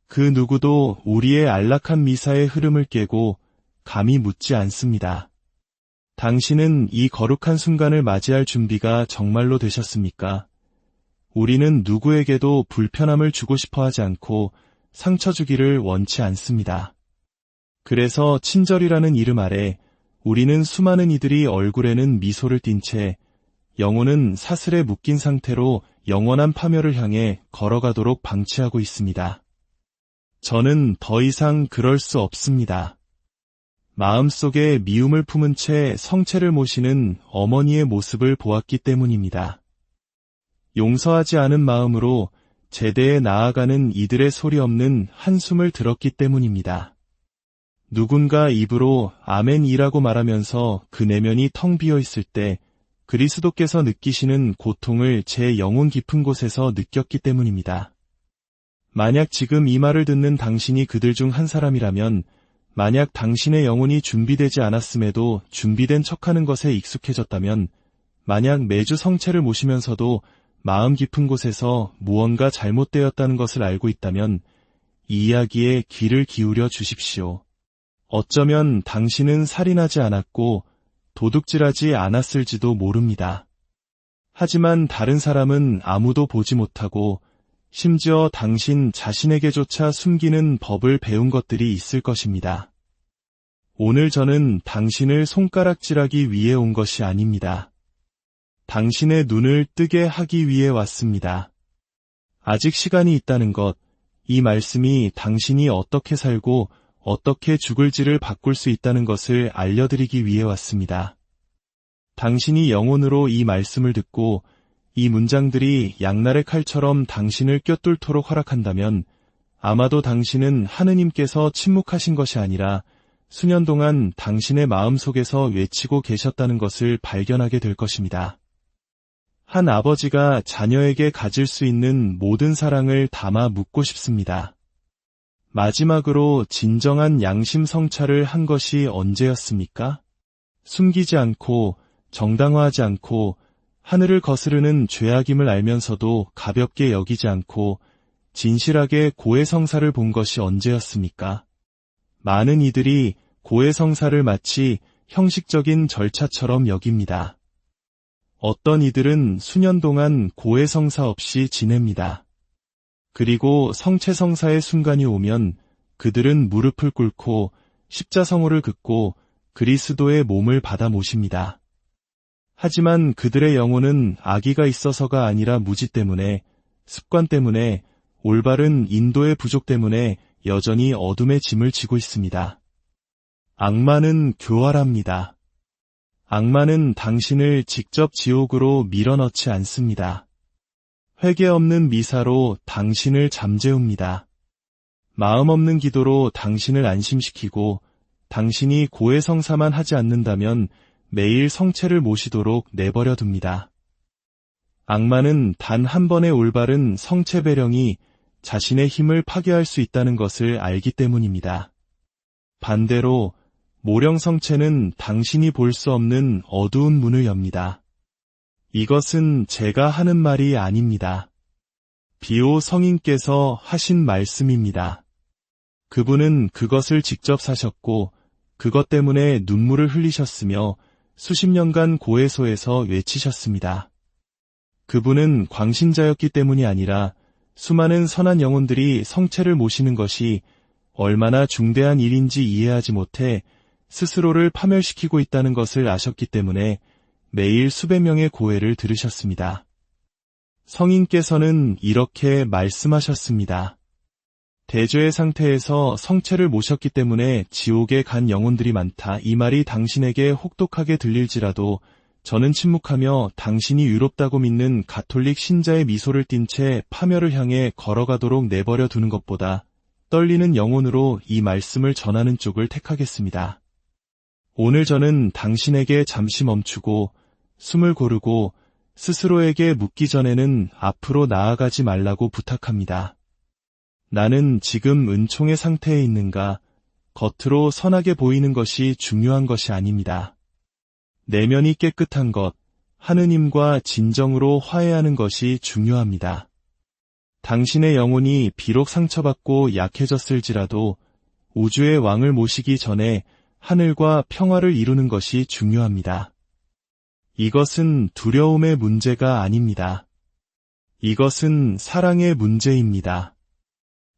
그 누구도 우리의 안락한 미사의 흐름을 깨고 감히 묻지 않습니다. 당신은 이 거룩한 순간을 맞이할 준비가 정말로 되셨습니까? 우리는 누구에게도 불편함을 주고 싶어 하지 않고 상처 주기를 원치 않습니다. 그래서 친절이라는 이름 아래 우리는 수많은 이들이 얼굴에는 미소를 띤 채 영혼은 사슬에 묶인 상태로 영원한 파멸을 향해 걸어가도록 방치하고 있습니다. 저는 더 이상 그럴 수 없습니다. 마음속에 미움을 품은 채 성체를 모시는 어머니의 모습을 보았기 때문입니다. 용서하지 않은 마음으로 제대에 나아가는 이들의 소리 없는 한숨을 들었기 때문입니다. 누군가 입으로 아멘이라고 말하면서 그 내면이 텅 비어 있을 때 그리스도께서 느끼시는 고통을 제 영혼 깊은 곳에서 느꼈기 때문입니다. 만약 지금 이 말을 듣는 당신이 그들 중 한 사람이라면 만약 당신의 영혼이 준비되지 않았음에도 준비된 척하는 것에 익숙해졌다면 만약 매주 성체를 모시면서도 마음 깊은 곳에서 무언가 잘못되었다는 것을 알고 있다면 이 이야기에 귀를 기울여 주십시오. 어쩌면 당신은 살인하지 않았고 도둑질하지 않았을지도 모릅니다. 하지만 다른 사람은 아무도 보지 못하고 심지어 당신 자신에게조차 숨기는 법을 배운 것들이 있을 것입니다. 오늘 저는 당신을 손가락질하기 위해 온 것이 아닙니다. 당신의 눈을 뜨게 하기 위해 왔습니다. 아직 시간이 있다는 것, 이 말씀이 당신이 어떻게 살고 어떻게 죽을지를 바꿀 수 있다는 것을 알려드리기 위해 왔습니다. 당신이 영혼으로 이 말씀을 듣고 이 문장들이 양날의 칼처럼 당신을 꿰뚫도록 허락한다면 아마도 당신은 하느님께서 침묵하신 것이 아니라 수년 동안 당신의 마음속에서 외치고 계셨다는 것을 발견하게 될 것입니다. 한 아버지가 자녀에게 가질 수 있는 모든 사랑을 담아 묻고 싶습니다. 마지막으로 진정한 양심 성찰을 한 것이 언제였습니까? 숨기지 않고 정당화하지 않고 하늘을 거스르는 죄악임을 알면서도 가볍게 여기지 않고 진실하게 고해성사를 본 것이 언제였습니까? 많은 이들이 고해성사를 마치 형식적인 절차처럼 여깁니다. 어떤 이들은 수년 동안 고해성사 없이 지냅니다. 그리고 성체성사의 순간이 오면 그들은 무릎을 꿇고 십자성호를 긋고 그리스도의 몸을 받아 모십니다. 하지만 그들의 영혼은 악의가 있어서가 아니라 무지 때문에, 습관 때문에, 올바른 인도의 부족 때문에 여전히 어둠의 짐을 지고 있습니다. 악마는 교활합니다. 악마는 당신을 직접 지옥으로 밀어넣지 않습니다. 회개 없는 미사로 당신을 잠재웁니다. 마음 없는 기도로 당신을 안심시키고 당신이 고해성사만 하지 않는다면 매일 성체를 모시도록 내버려 둡니다. 악마는 단 한 번의 올바른 성체 배령이 자신의 힘을 파괴할 수 있다는 것을 알기 때문입니다. 반대로 모령 성체는 당신이 볼 수 없는 어두운 문을 엽니다. 이것은 제가 하는 말이 아닙니다. 비오 성인께서 하신 말씀입니다. 그분은 그것을 직접 사셨고 그것 때문에 눈물을 흘리셨으며 수십 년간 고해소에서 외치셨습니다. 그분은 광신자였기 때문이 아니라 수많은 선한 영혼들이 성체를 모시는 것이 얼마나 중대한 일인지 이해하지 못해 스스로를 파멸시키고 있다는 것을 아셨기 때문에 매일 수백 명의 고해를 들으셨습니다. 성인께서는 이렇게 말씀하셨습니다. 대죄의 상태에서 성체를 모셨기 때문에 지옥에 간 영혼들이 많다. 이 말이 당신에게 혹독하게 들릴지라도 저는 침묵하며 당신이 유롭다고 믿는 가톨릭 신자의 미소를 띤 채 파멸을 향해 걸어가도록 내버려 두는 것보다 떨리는 영혼으로 이 말씀을 전하는 쪽을 택하겠습니다. 오늘 저는 당신에게 잠시 멈추고 숨을 고르고 스스로에게 묻기 전에는 앞으로 나아가지 말라고 부탁합니다. 나는 지금 은총의 상태에 있는가? 겉으로 선하게 보이는 것이 중요한 것이 아닙니다. 내면이 깨끗한 것, 하느님과 진정으로 화해하는 것이 중요합니다. 당신의 영혼이 비록 상처받고 약해졌을지라도 우주의 왕을 모시기 전에 하늘과 평화를 이루는 것이 중요합니다. 이것은 두려움의 문제가 아닙니다. 이것은 사랑의 문제입니다.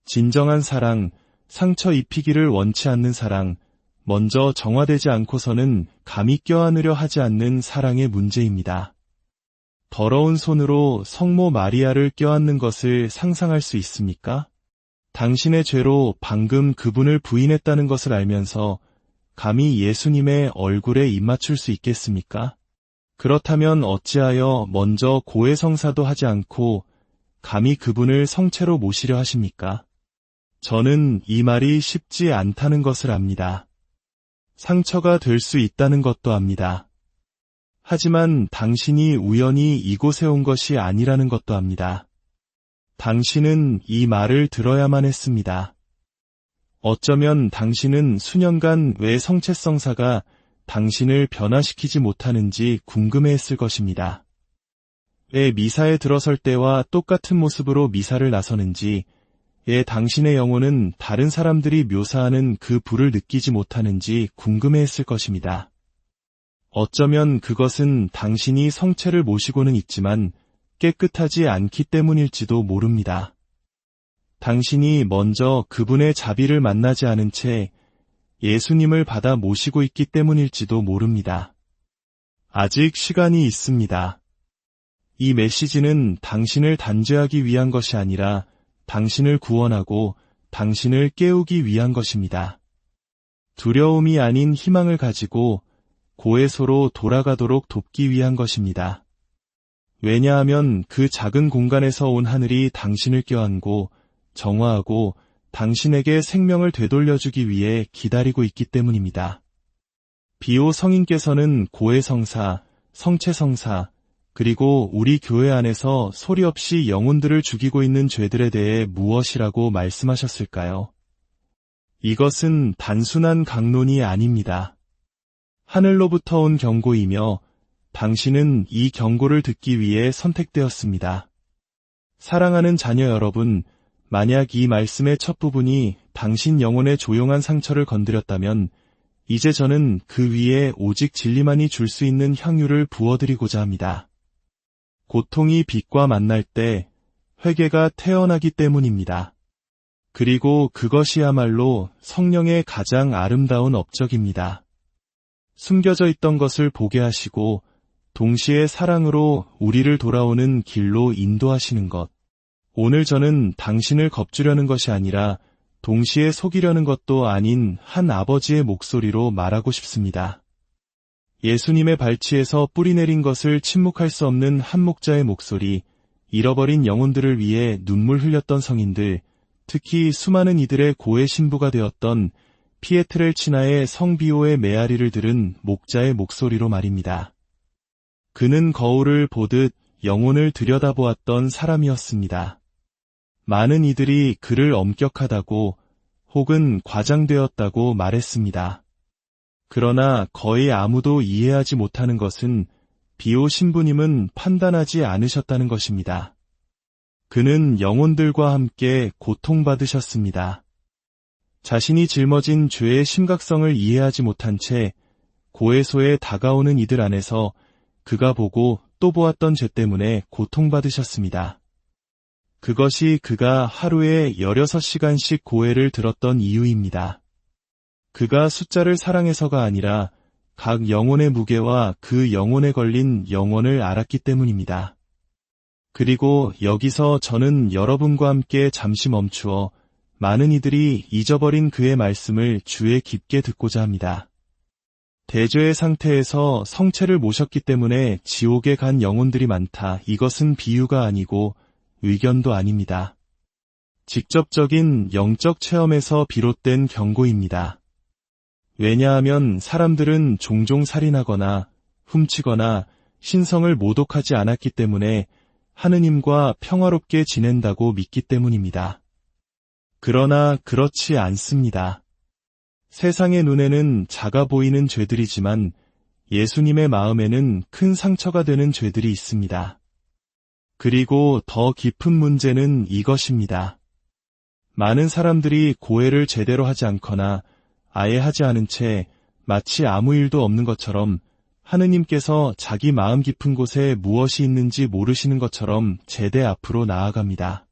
진정한 사랑, 상처 입히기를 원치 않는 사랑, 먼저 정화되지 않고서는 감히 껴안으려 하지 않는 사랑의 문제입니다. 더러운 손으로 성모 마리아를 껴안는 것을 상상할 수 있습니까? 당신의 죄로 방금 그분을 부인했다는 것을 알면서 감히 예수님의 얼굴에 입맞출 수 있겠습니까? 그렇다면 어찌하여 먼저 고해성사도 하지 않고 감히 그분을 성체로 모시려 하십니까? 저는 이 말이 쉽지 않다는 것을 압니다. 상처가 될 수 있다는 것도 압니다. 하지만 당신이 우연히 이곳에 온 것이 아니라는 것도 압니다. 당신은 이 말을 들어야만 했습니다. 어쩌면 당신은 수년간 왜 성체성사가 당신을 변화시키지 못하는지 궁금해했을 것입니다. 왜 미사에 들어설 때와 똑같은 모습으로 미사를 나서는지, 왜 당신의 영혼은 다른 사람들이 묘사하는 그 불을 느끼지 못하는지 궁금해했을 것입니다. 어쩌면 그것은 당신이 성체를 모시고는 있지만 깨끗하지 않기 때문일지도 모릅니다. 당신이 먼저 그분의 자비를 만나지 않은 채 예수님을 받아 모시고 있기 때문일지도 모릅니다. 아직 시간이 있습니다. 이 메시지는 당신을 단죄하기 위한 것이 아니라 당신을 구원하고 당신을 깨우기 위한 것입니다. 두려움이 아닌 희망을 가지고 고해소로 돌아가도록 돕기 위한 것입니다. 왜냐하면 그 작은 공간에서 온 하늘이 당신을 껴안고 정화하고 당신에게 생명을 되돌려주기 위해 기다리고 있기 때문입니다. 비오 성인께서는 고해성사, 성체성사, 그리고 우리 교회 안에서 소리 없이 영혼들을 죽이고 있는 죄들에 대해 무엇이라고 말씀하셨을까요? 이것은 단순한 강론이 아닙니다. 하늘로부터 온 경고이며 당신은 이 경고를 듣기 위해 선택되었습니다. 사랑하는 자녀 여러분, 만약 이 말씀의 첫 부분이 당신 영혼의 조용한 상처를 건드렸다면 이제 저는 그 위에 오직 진리만이 줄 수 있는 향유를 부어드리고자 합니다. 고통이 빛과 만날 때 회개가 태어나기 때문입니다. 그리고 그것이야말로 성령의 가장 아름다운 업적입니다. 숨겨져 있던 것을 보게 하시고 동시에 사랑으로 우리를 돌아오는 길로 인도하시는 것. 오늘 저는 당신을 겁주려는 것이 아니라 동시에 속이려는 것도 아닌 한 아버지의 목소리로 말하고 싶습니다. 예수님의 발치에서 뿌리내린 것을 침묵할 수 없는 한 목자의 목소리, 잃어버린 영혼들을 위해 눈물 흘렸던 성인들, 특히 수많은 이들의 고해 신부가 되었던 피에트렐치나의 성비오의 메아리를 들은 목자의 목소리로 말입니다. 그는 거울을 보듯 영혼을 들여다보았던 사람이었습니다. 많은 이들이 그를 엄격하다고 혹은 과장되었다고 말했습니다. 그러나 거의 아무도 이해하지 못하는 것은 비오 신부님은 판단하지 않으셨다는 것입니다. 그는 영혼들과 함께 고통받으셨습니다. 자신이 짊어진 죄의 심각성을 이해하지 못한 채 고해소에 다가오는 이들 안에서 그가 보고 또 보았던 죄 때문에 고통받으셨습니다. 그것이 그가 하루에 16시간씩 고해를 들었던 이유입니다. 그가 숫자를 사랑해서가 아니라 각 영혼의 무게와 그 영혼에 걸린 영혼을 알았기 때문입니다. 그리고 여기서 저는 여러분과 함께 잠시 멈추어 많은 이들이 잊어버린 그의 말씀을 주에 깊게 듣고자 합니다. 대죄의 상태에서 성체를 모셨기 때문에 지옥에 간 영혼들이 많다. 이것은 비유가 아니고 의견도 아닙니다. 직접적인 영적 체험에서 비롯된 경고입니다. 왜냐하면 사람들은 종종 살인하거나 훔치거나 신성을 모독하지 않았기 때문에 하느님과 평화롭게 지낸다고 믿기 때문입니다. 그러나 그렇지 않습니다. 세상의 눈에는 작아 보이는 죄들이지만 예수님의 마음에는 큰 상처가 되는 죄들이 있습니다. 그리고 더 깊은 문제는 이것입니다. 많은 사람들이 고해를 제대로 하지 않거나 아예 하지 않은 채 마치 아무 일도 없는 것처럼 하느님께서 자기 마음 깊은 곳에 무엇이 있는지 모르시는 것처럼 제대 앞으로 나아갑니다.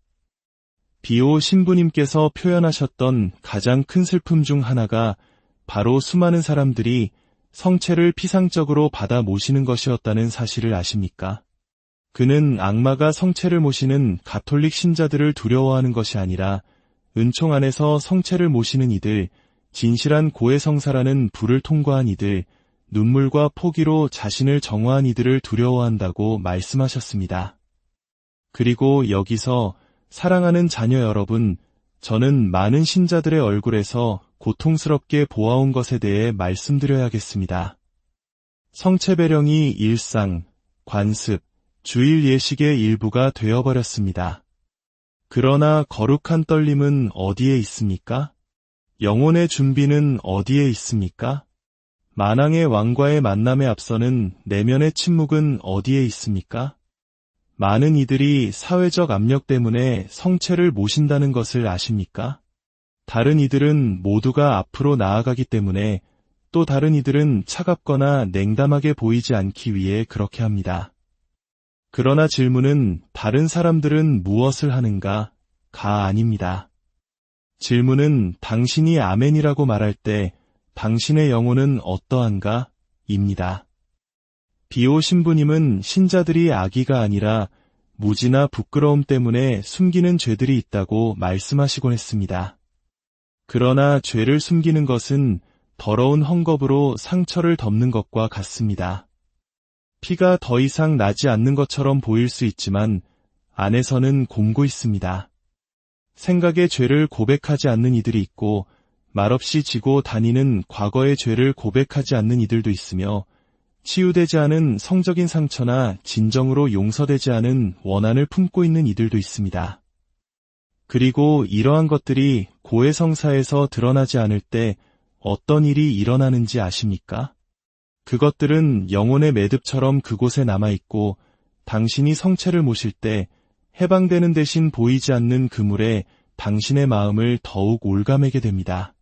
비오 신부님께서 표현하셨던 가장 큰 슬픔 중 하나가 바로 수많은 사람들이 성체를 피상적으로 받아 모시는 것이었다는 사실을 아십니까? 그는 악마가 성체를 모시는 가톨릭 신자들을 두려워하는 것이 아니라 은총 안에서 성체를 모시는 이들, 진실한 고해성사라는 불을 통과한 이들, 눈물과 포기로 자신을 정화한 이들을 두려워한다고 말씀하셨습니다. 그리고 여기서 사랑하는 자녀 여러분, 저는 많은 신자들의 얼굴에서 고통스럽게 보아온 것에 대해 말씀드려야겠습니다. 성체 배령이 일상, 관습, 주일 예식의 일부가 되어버렸습니다. 그러나 거룩한 떨림은 어디에 있습니까? 영혼의 준비는 어디에 있습니까? 만왕의 왕과의 만남에 앞서는 내면의 침묵은 어디에 있습니까? 많은 이들이 사회적 압력 때문에 성체를 모신다는 것을 아십니까? 다른 이들은 모두가 앞으로 나아가기 때문에 또 다른 이들은 차갑거나 냉담하게 보이지 않기 위해 그렇게 합니다. 그러나 질문은 다른 사람들은 무엇을 하는가? 가 아닙니다. 질문은 당신이 아멘이라고 말할 때 당신의 영혼은 어떠한가? 입니다. 비오 신부님은 신자들이 악의가 아니라 무지나 부끄러움 때문에 숨기는 죄들이 있다고 말씀하시곤 했습니다. 그러나 죄를 숨기는 것은 더러운 헝겊으로 상처를 덮는 것과 같습니다. 피가 더 이상 나지 않는 것처럼 보일 수 있지만 안에서는 곪고 있습니다. 생각의 죄를 고백하지 않는 이들이 있고 말없이 지고 다니는 과거의 죄를 고백하지 않는 이들도 있으며 치유되지 않은 성적인 상처나 진정으로 용서되지 않은 원한을 품고 있는 이들도 있습니다. 그리고 이러한 것들이 고해성사에서 드러나지 않을 때 어떤 일이 일어나는지 아십니까? 그것들은 영혼의 매듭처럼 그곳에 남아있고 당신이 성체를 모실 때 해방되는 대신 보이지 않는 그물에 당신의 마음을 더욱 올가매게 됩니다.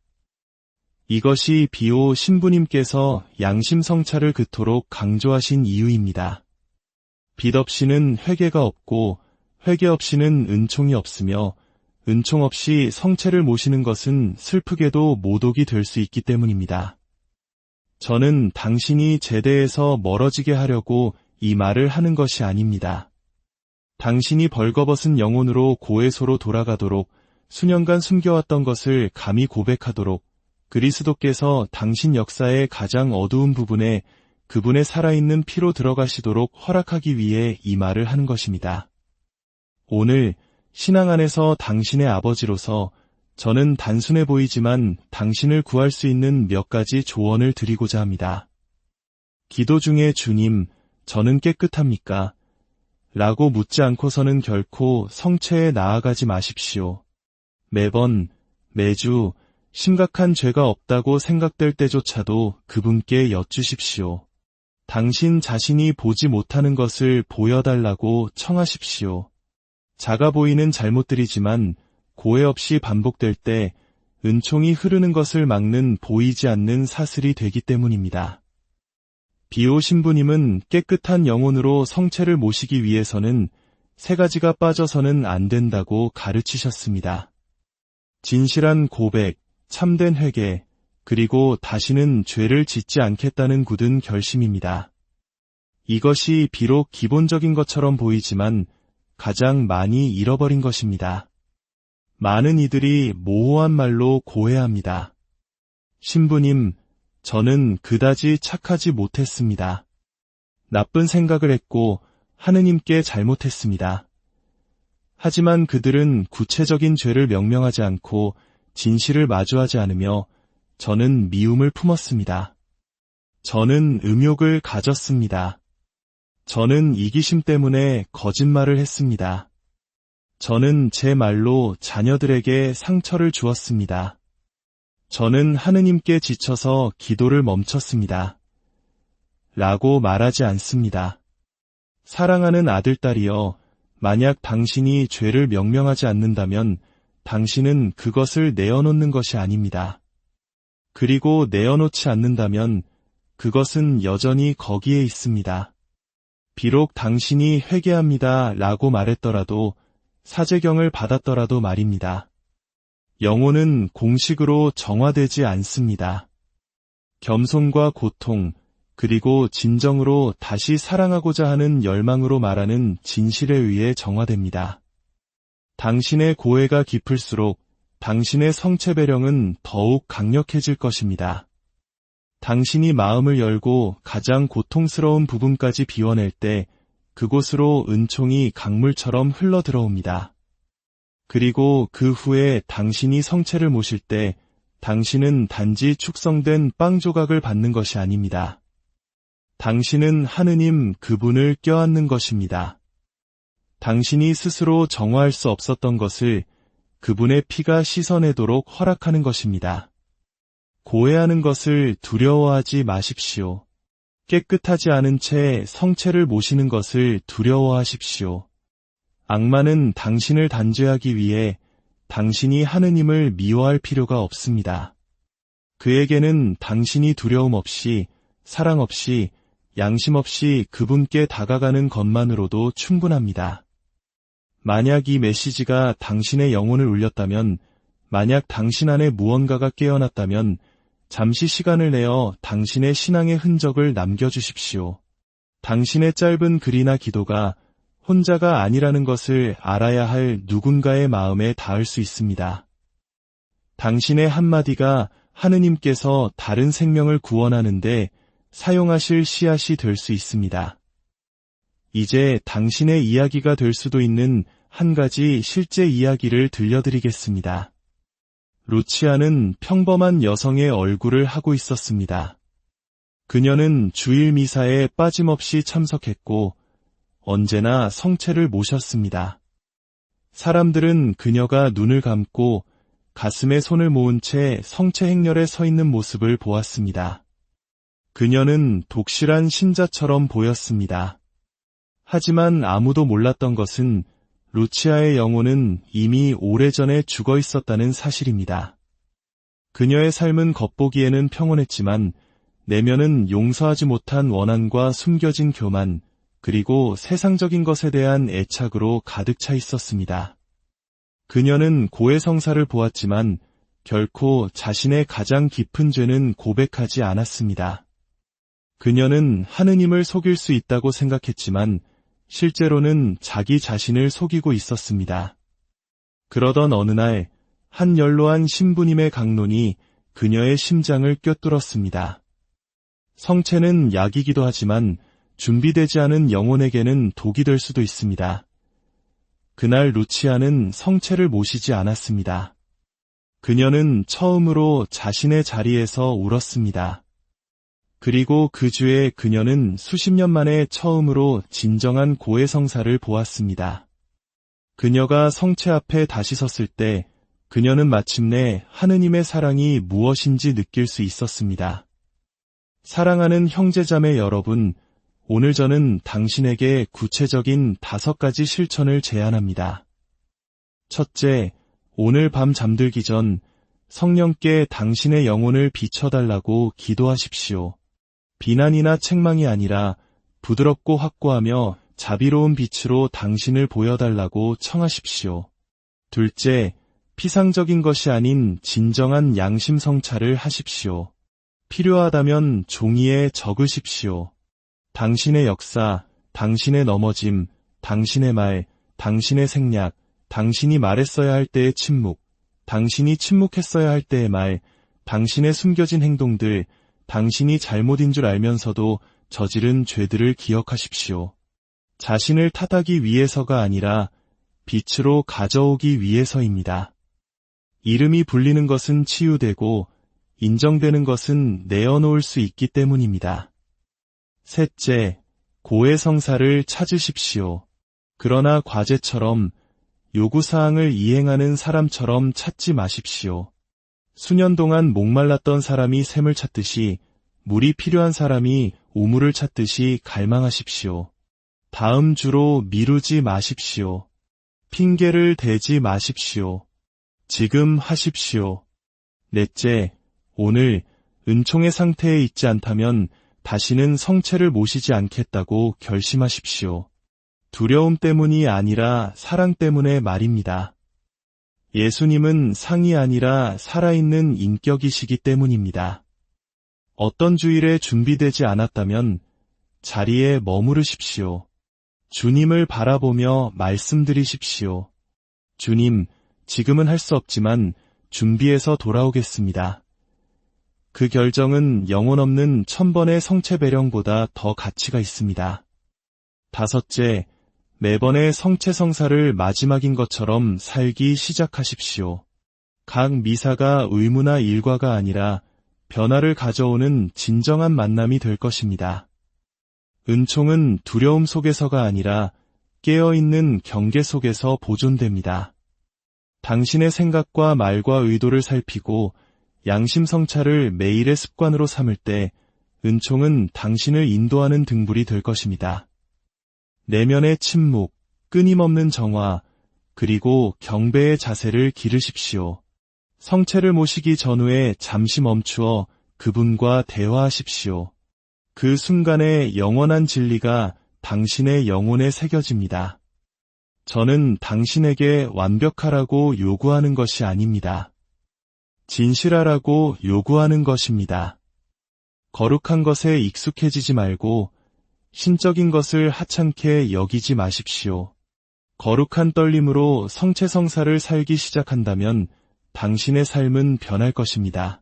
이것이 비오 신부님께서 양심성찰을 그토록 강조하신 이유입니다. 빚 없이는 회개가 없고 회개 없이는 은총이 없으며 은총 없이 성체를 모시는 것은 슬프게도 모독이 될 수 있기 때문입니다. 저는 당신이 제대에서 멀어지게 하려고 이 말을 하는 것이 아닙니다. 당신이 벌거벗은 영혼으로 고해소로 돌아가도록 수년간 숨겨왔던 것을 감히 고백하도록 그리스도께서 당신 역사의 가장 어두운 부분에 그분의 살아있는 피로 들어가시도록 허락하기 위해 이 말을 하는 것입니다. 오늘 신앙 안에서 당신의 아버지로서 저는 단순해 보이지만 당신을 구할 수 있는 몇 가지 조언을 드리고자 합니다. 기도 중에 주님, 저는 깨끗합니까? 라고 묻지 않고서는 결코 성체에 나아가지 마십시오. 매주 심각한 죄가 없다고 생각될 때조차도 그분께 여쭈십시오. 당신 자신이 보지 못하는 것을 보여달라고 청하십시오. 작아 보이는 잘못들이지만 고해 없이 반복될 때 은총이 흐르는 것을 막는 보이지 않는 사슬이 되기 때문입니다. 비오 신부님은 깨끗한 영혼으로 성체를 모시기 위해서는 세 가지가 빠져서는 안 된다고 가르치셨습니다. 진실한 고백, 참된 회개, 그리고 다시는 죄를 짓지 않겠다는 굳은 결심입니다. 이것이 비록 기본적인 것처럼 보이지만 가장 많이 잃어버린 것입니다. 많은 이들이 모호한 말로 고해합니다. 신부님, 저는 그다지 착하지 못했습니다. 나쁜 생각을 했고 하느님께 잘못했습니다. 하지만 그들은 구체적인 죄를 명명하지 않고 진실을 마주하지 않으며 저는 미움을 품었습니다. 저는 음욕을 가졌습니다. 저는 이기심 때문에 거짓말을 했습니다. 저는 제 말로 자녀들에게 상처를 주었습니다. 저는 하느님께 지쳐서 기도를 멈췄습니다. 라고 말하지 않습니다. 사랑하는 아들딸이여, 만약 당신이 죄를 명명하지 않는다면 당신은 그것을 내어놓는 것이 아닙니다. 그리고 내어놓지 않는다면 그것은 여전히 거기에 있습니다. 비록 당신이 회개합니다 라고 말했더라도 사제경을 받았더라도 말입니다. 영혼은 공식으로 정화되지 않습니다. 겸손과 고통, 그리고 진정으로 다시 사랑하고자 하는 열망으로 말하는 진실에 의해 정화됩니다. 당신의 고해가 깊을수록 당신의 성체 배령은 더욱 강력해질 것입니다. 당신이 마음을 열고 가장 고통스러운 부분까지 비워낼 때 그곳으로 은총이 강물처럼 흘러들어옵니다. 그리고 그 후에 당신이 성체를 모실 때 당신은 단지 축성된 빵 조각을 받는 것이 아닙니다. 당신은 하느님 그분을 껴안는 것입니다. 당신이 스스로 정화할 수 없었던 것을 그분의 피가 씻어내도록 허락하는 것입니다. 고해하는 것을 두려워하지 마십시오. 깨끗하지 않은 채 성체를 모시는 것을 두려워하십시오. 악마는 당신을 단죄하기 위해 당신이 하느님을 미워할 필요가 없습니다. 그에게는 당신이 두려움 없이, 사랑 없이, 양심 없이 그분께 다가가는 것만으로도 충분합니다. 만약 이 메시지가 당신의 영혼을 울렸다면, 만약 당신 안에 무언가가 깨어났다면 잠시 시간을 내어 당신의 신앙의 흔적을 남겨주십시오. 당신의 짧은 글이나 기도가 혼자가 아니라는 것을 알아야 할 누군가의 마음에 닿을 수 있습니다. 당신의 한마디가 하느님께서 다른 생명을 구원하는데 사용하실 씨앗이 될 수 있습니다. 이제 당신의 이야기가 될 수도 있는 한 가지 실제 이야기를 들려드리겠습니다. 루치아는 평범한 여성의 얼굴을 하고 있었습니다. 그녀는 주일 미사에 빠짐없이 참석했고 언제나 성체를 모셨습니다. 사람들은 그녀가 눈을 감고 가슴에 손을 모은 채 성체 행렬에 서 있는 모습을 보았습니다. 그녀는 독실한 신자처럼 보였습니다. 하지만 아무도 몰랐던 것은 루치아의 영혼은 이미 오래전에 죽어 있었다는 사실입니다. 그녀의 삶은 겉보기에는 평온했지만 내면은 용서하지 못한 원한과 숨겨진 교만, 그리고 세상적인 것에 대한 애착으로 가득 차 있었습니다. 그녀는 고해성사를 보았지만 결코 자신의 가장 깊은 죄는 고백하지 않았습니다. 그녀는 하느님을 속일 수 있다고 생각했지만 실제로는 자기 자신을 속이고 있었습니다. 그러던 어느 날, 한 연로한 신부님의 강론이 그녀의 심장을 꿰뚫었습니다. 성체는 약이기도 하지만 준비되지 않은 영혼에게는 독이 될 수도 있습니다. 그날 루치아는 성체를 모시지 않았습니다. 그녀는 처음으로 자신의 자리에서 울었습니다. 그리고 그 주에 그녀는 수십 년 만에 처음으로 진정한 고해성사를 보았습니다. 그녀가 성체 앞에 다시 섰을 때 그녀는 마침내 하느님의 사랑이 무엇인지 느낄 수 있었습니다. 사랑하는 형제자매 여러분, 오늘 저는 당신에게 구체적인 5가지 실천을 제안합니다. 첫째, 오늘 밤 잠들기 전 성령께 당신의 영혼을 비춰달라고 기도하십시오. 비난이나 책망이 아니라 부드럽고 확고하며 자비로운 빛으로 당신을 보여달라고 청하십시오. 둘째, 피상적인 것이 아닌 진정한 양심 성찰을 하십시오. 필요하다면 종이에 적으십시오. 당신의 역사, 당신의 넘어짐, 당신의 말, 당신의 생략, 당신이 말했어야 할 때의 침묵, 당신이 침묵했어야 할 때의 말, 당신의 숨겨진 행동들, 당신이 잘못인 줄 알면서도 저지른 죄들을 기억하십시오. 자신을 탓하기 위해서가 아니라 빛으로 가져오기 위해서입니다. 이름이 불리는 것은 치유되고 인정되는 것은 내어놓을 수 있기 때문입니다. 셋째, 고해성사를 찾으십시오. 그러나 과제처럼 요구사항을 이행하는 사람처럼 찾지 마십시오. 수년 동안 목말랐던 사람이 샘을 찾듯이 물이 필요한 사람이 우물을 찾듯이 갈망하십시오. 다음 주로 미루지 마십시오. 핑계를 대지 마십시오. 지금 하십시오. 넷째, 오늘 은총의 상태에 있지 않다면 다시는 성체를 모시지 않겠다고 결심하십시오. 두려움 때문이 아니라 사랑 때문에 말입니다. 예수님은 상이 아니라 살아있는 인격이시기 때문입니다. 어떤 주일에 준비되지 않았다면 자리에 머무르십시오. 주님을 바라보며 말씀드리십시오. 주님, 지금은 할 수 없지만 준비해서 돌아오겠습니다. 그 결정은 영혼 없는 1000번의 성체 배령보다 더 가치가 있습니다. 다섯째, 매번의 성체 성사를 마지막인 것처럼 살기 시작하십시오. 각 미사가 의무나 일과가 아니라 변화를 가져오는 진정한 만남이 될 것입니다. 은총은 두려움 속에서가 아니라 깨어있는 경계 속에서 보존됩니다. 당신의 생각과 말과 의도를 살피고 양심 성찰을 매일의 습관으로 삼을 때 은총은 당신을 인도하는 등불이 될 것입니다. 내면의 침묵, 끊임없는 정화, 그리고 경배의 자세를 기르십시오. 성체를 모시기 전후에 잠시 멈추어 그분과 대화하십시오. 그 순간의 영원한 진리가 당신의 영혼에 새겨집니다. 저는 당신에게 완벽하라고 요구하는 것이 아닙니다. 진실하라고 요구하는 것입니다. 거룩한 것에 익숙해지지 말고 신적인 것을 하찮게 여기지 마십시오. 거룩한 떨림으로 성체성사를 살기 시작한다면 당신의 삶은 변할 것입니다.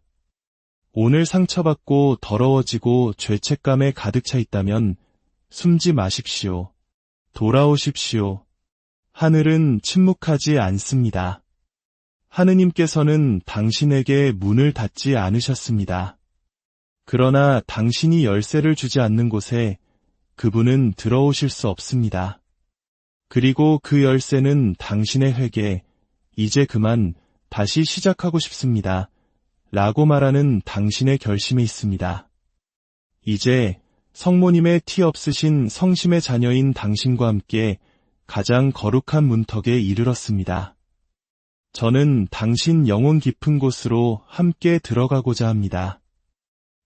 오늘 상처받고 더러워지고 죄책감에 가득 차 있다면 숨지 마십시오. 돌아오십시오. 하늘은 침묵하지 않습니다. 하느님께서는 당신에게 문을 닫지 않으셨습니다. 그러나 당신이 열쇠를 주지 않는 곳에 그분은 들어오실 수 없습니다. 그리고 그 열쇠는 당신의 회개, 이제 그만 다시 시작하고 싶습니다. 라고 말하는 당신의 결심에 있습니다. 이제 성모님의 티 없으신 성심의 자녀인 당신과 함께 가장 거룩한 문턱에 이르렀습니다. 저는 당신 영혼 깊은 곳으로 함께 들어가고자 합니다.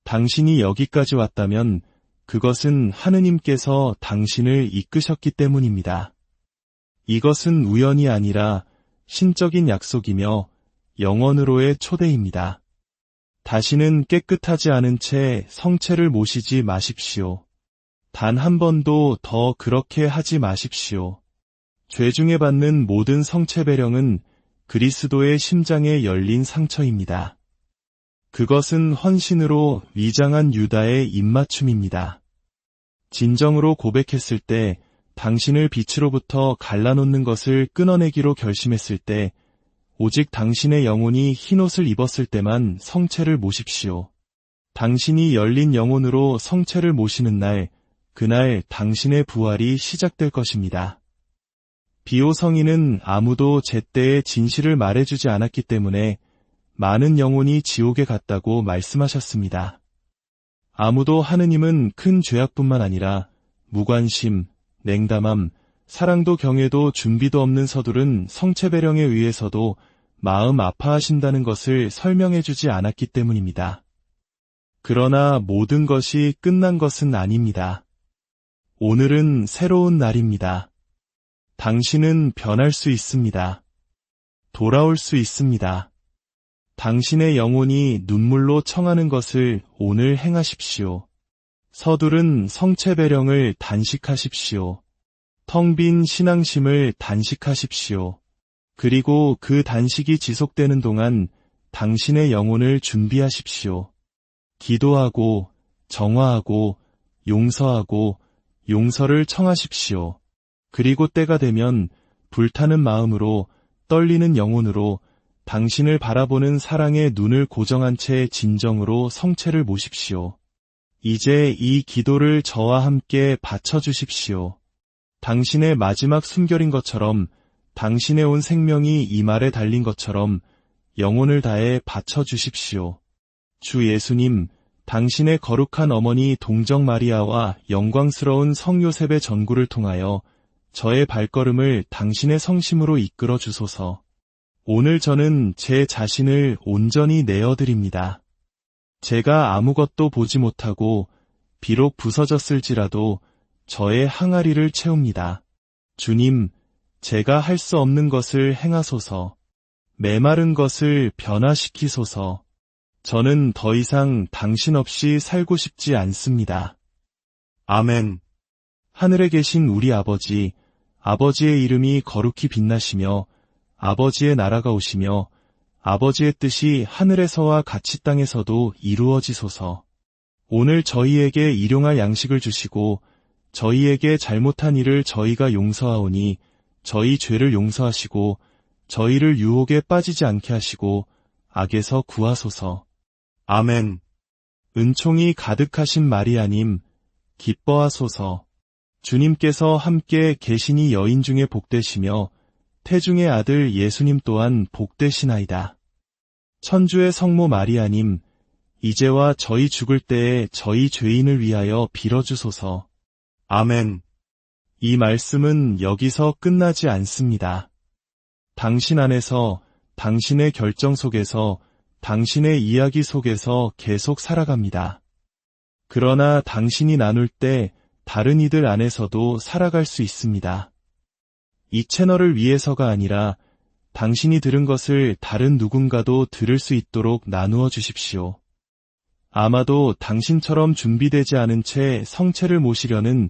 당신이 여기까지 왔다면 그것은 하느님께서 당신을 이끄셨기 때문입니다. 이것은 우연이 아니라 신적인 약속이며 영원으로의 초대입니다. 다시는 깨끗하지 않은 채 성체를 모시지 마십시오. 단 한 번도 더 그렇게 하지 마십시오. 죄 중에 받는 모든 성체 배령은 그리스도의 심장에 열린 상처입니다. 그것은 헌신으로 위장한 유다의 입맞춤입니다. 진정으로 고백했을 때, 당신을 빛으로부터 갈라놓는 것을 끊어내기로 결심했을 때, 오직 당신의 영혼이 흰옷을 입었을 때만 성체를 모십시오. 당신이 열린 영혼으로 성체를 모시는 날, 그날 당신의 부활이 시작될 것입니다. 비오 성인은 아무도 제때에 진실을 말해주지 않았기 때문에 많은 영혼이 지옥에 갔다고 말씀하셨습니다. 아무도 하느님은 큰 죄악뿐만 아니라 무관심, 냉담함, 사랑도 경외도 준비도 없는 서두른 성체배령에 의해서도 마음 아파하신다는 것을 설명해주지 않았기 때문입니다. 그러나 모든 것이 끝난 것은 아닙니다. 오늘은 새로운 날입니다. 당신은 변할 수 있습니다. 돌아올 수 있습니다. 당신의 영혼이 눈물로 청하는 것을 오늘 행하십시오. 서두른 성체배령을 단식하십시오. 텅 빈 신앙심을 단식하십시오. 그리고 그 단식이 지속되는 동안 당신의 영혼을 준비하십시오. 기도하고, 정화하고, 용서하고, 용서를 청하십시오. 그리고 때가 되면 불타는 마음으로, 떨리는 영혼으로 당신을 바라보는 사랑의 눈을 고정한 채 진정으로 성체를 모십시오. 이제 이 기도를 저와 함께 바쳐주십시오. 당신의 마지막 숨결인 것처럼, 당신의 온 생명이 이 말에 달린 것처럼 영혼을 다해 바쳐주십시오. 주 예수님, 당신의 거룩한 어머니 동정 마리아와 영광스러운 성 요셉의 전구를 통하여 저의 발걸음을 당신의 성심으로 이끌어 주소서. 오늘 저는 제 자신을 온전히 내어드립니다. 제가 아무것도 보지 못하고 비록 부서졌을지라도 저의 항아리를 채웁니다. 주님, 제가 할 수 없는 것을 행하소서. 메마른 것을 변화시키소서. 저는 더 이상 당신 없이 살고 싶지 않습니다. 아멘. 하늘에 계신 우리 아버지, 아버지의 이름이 거룩히 빛나시며 아버지의 나라가 오시며 아버지의 뜻이 하늘에서와 같이 땅에서도 이루어지소서. 오늘 저희에게 일용할 양식을 주시고 저희에게 잘못한 일을 저희가 용서하오니 저희 죄를 용서하시고 저희를 유혹에 빠지지 않게 하시고 악에서 구하소서. 아멘. 은총이 가득하신 마리아님, 기뻐하소서. 주님께서 함께 계시니 여인 중에 복되시며 태중의 아들 예수님 또한 복되시나이다. 천주의 성모 마리아님, 이제와 저희 죽을 때에 저희 죄인을 위하여 빌어주소서. 아멘. 이 말씀은 여기서 끝나지 않습니다. 당신 안에서, 당신의 결정 속에서, 당신의 이야기 속에서 계속 살아갑니다. 그러나 당신이 나눌 때 다른 이들 안에서도 살아갈 수 있습니다. 이 채널을 위해서가 아니라 당신이 들은 것을 다른 누군가도 들을 수 있도록 나누어 주십시오. 아마도 당신처럼 준비되지 않은 채 성체를 모시려는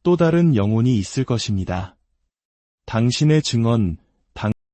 또 다른 영혼이 있을 것입니다. 당신의 증언,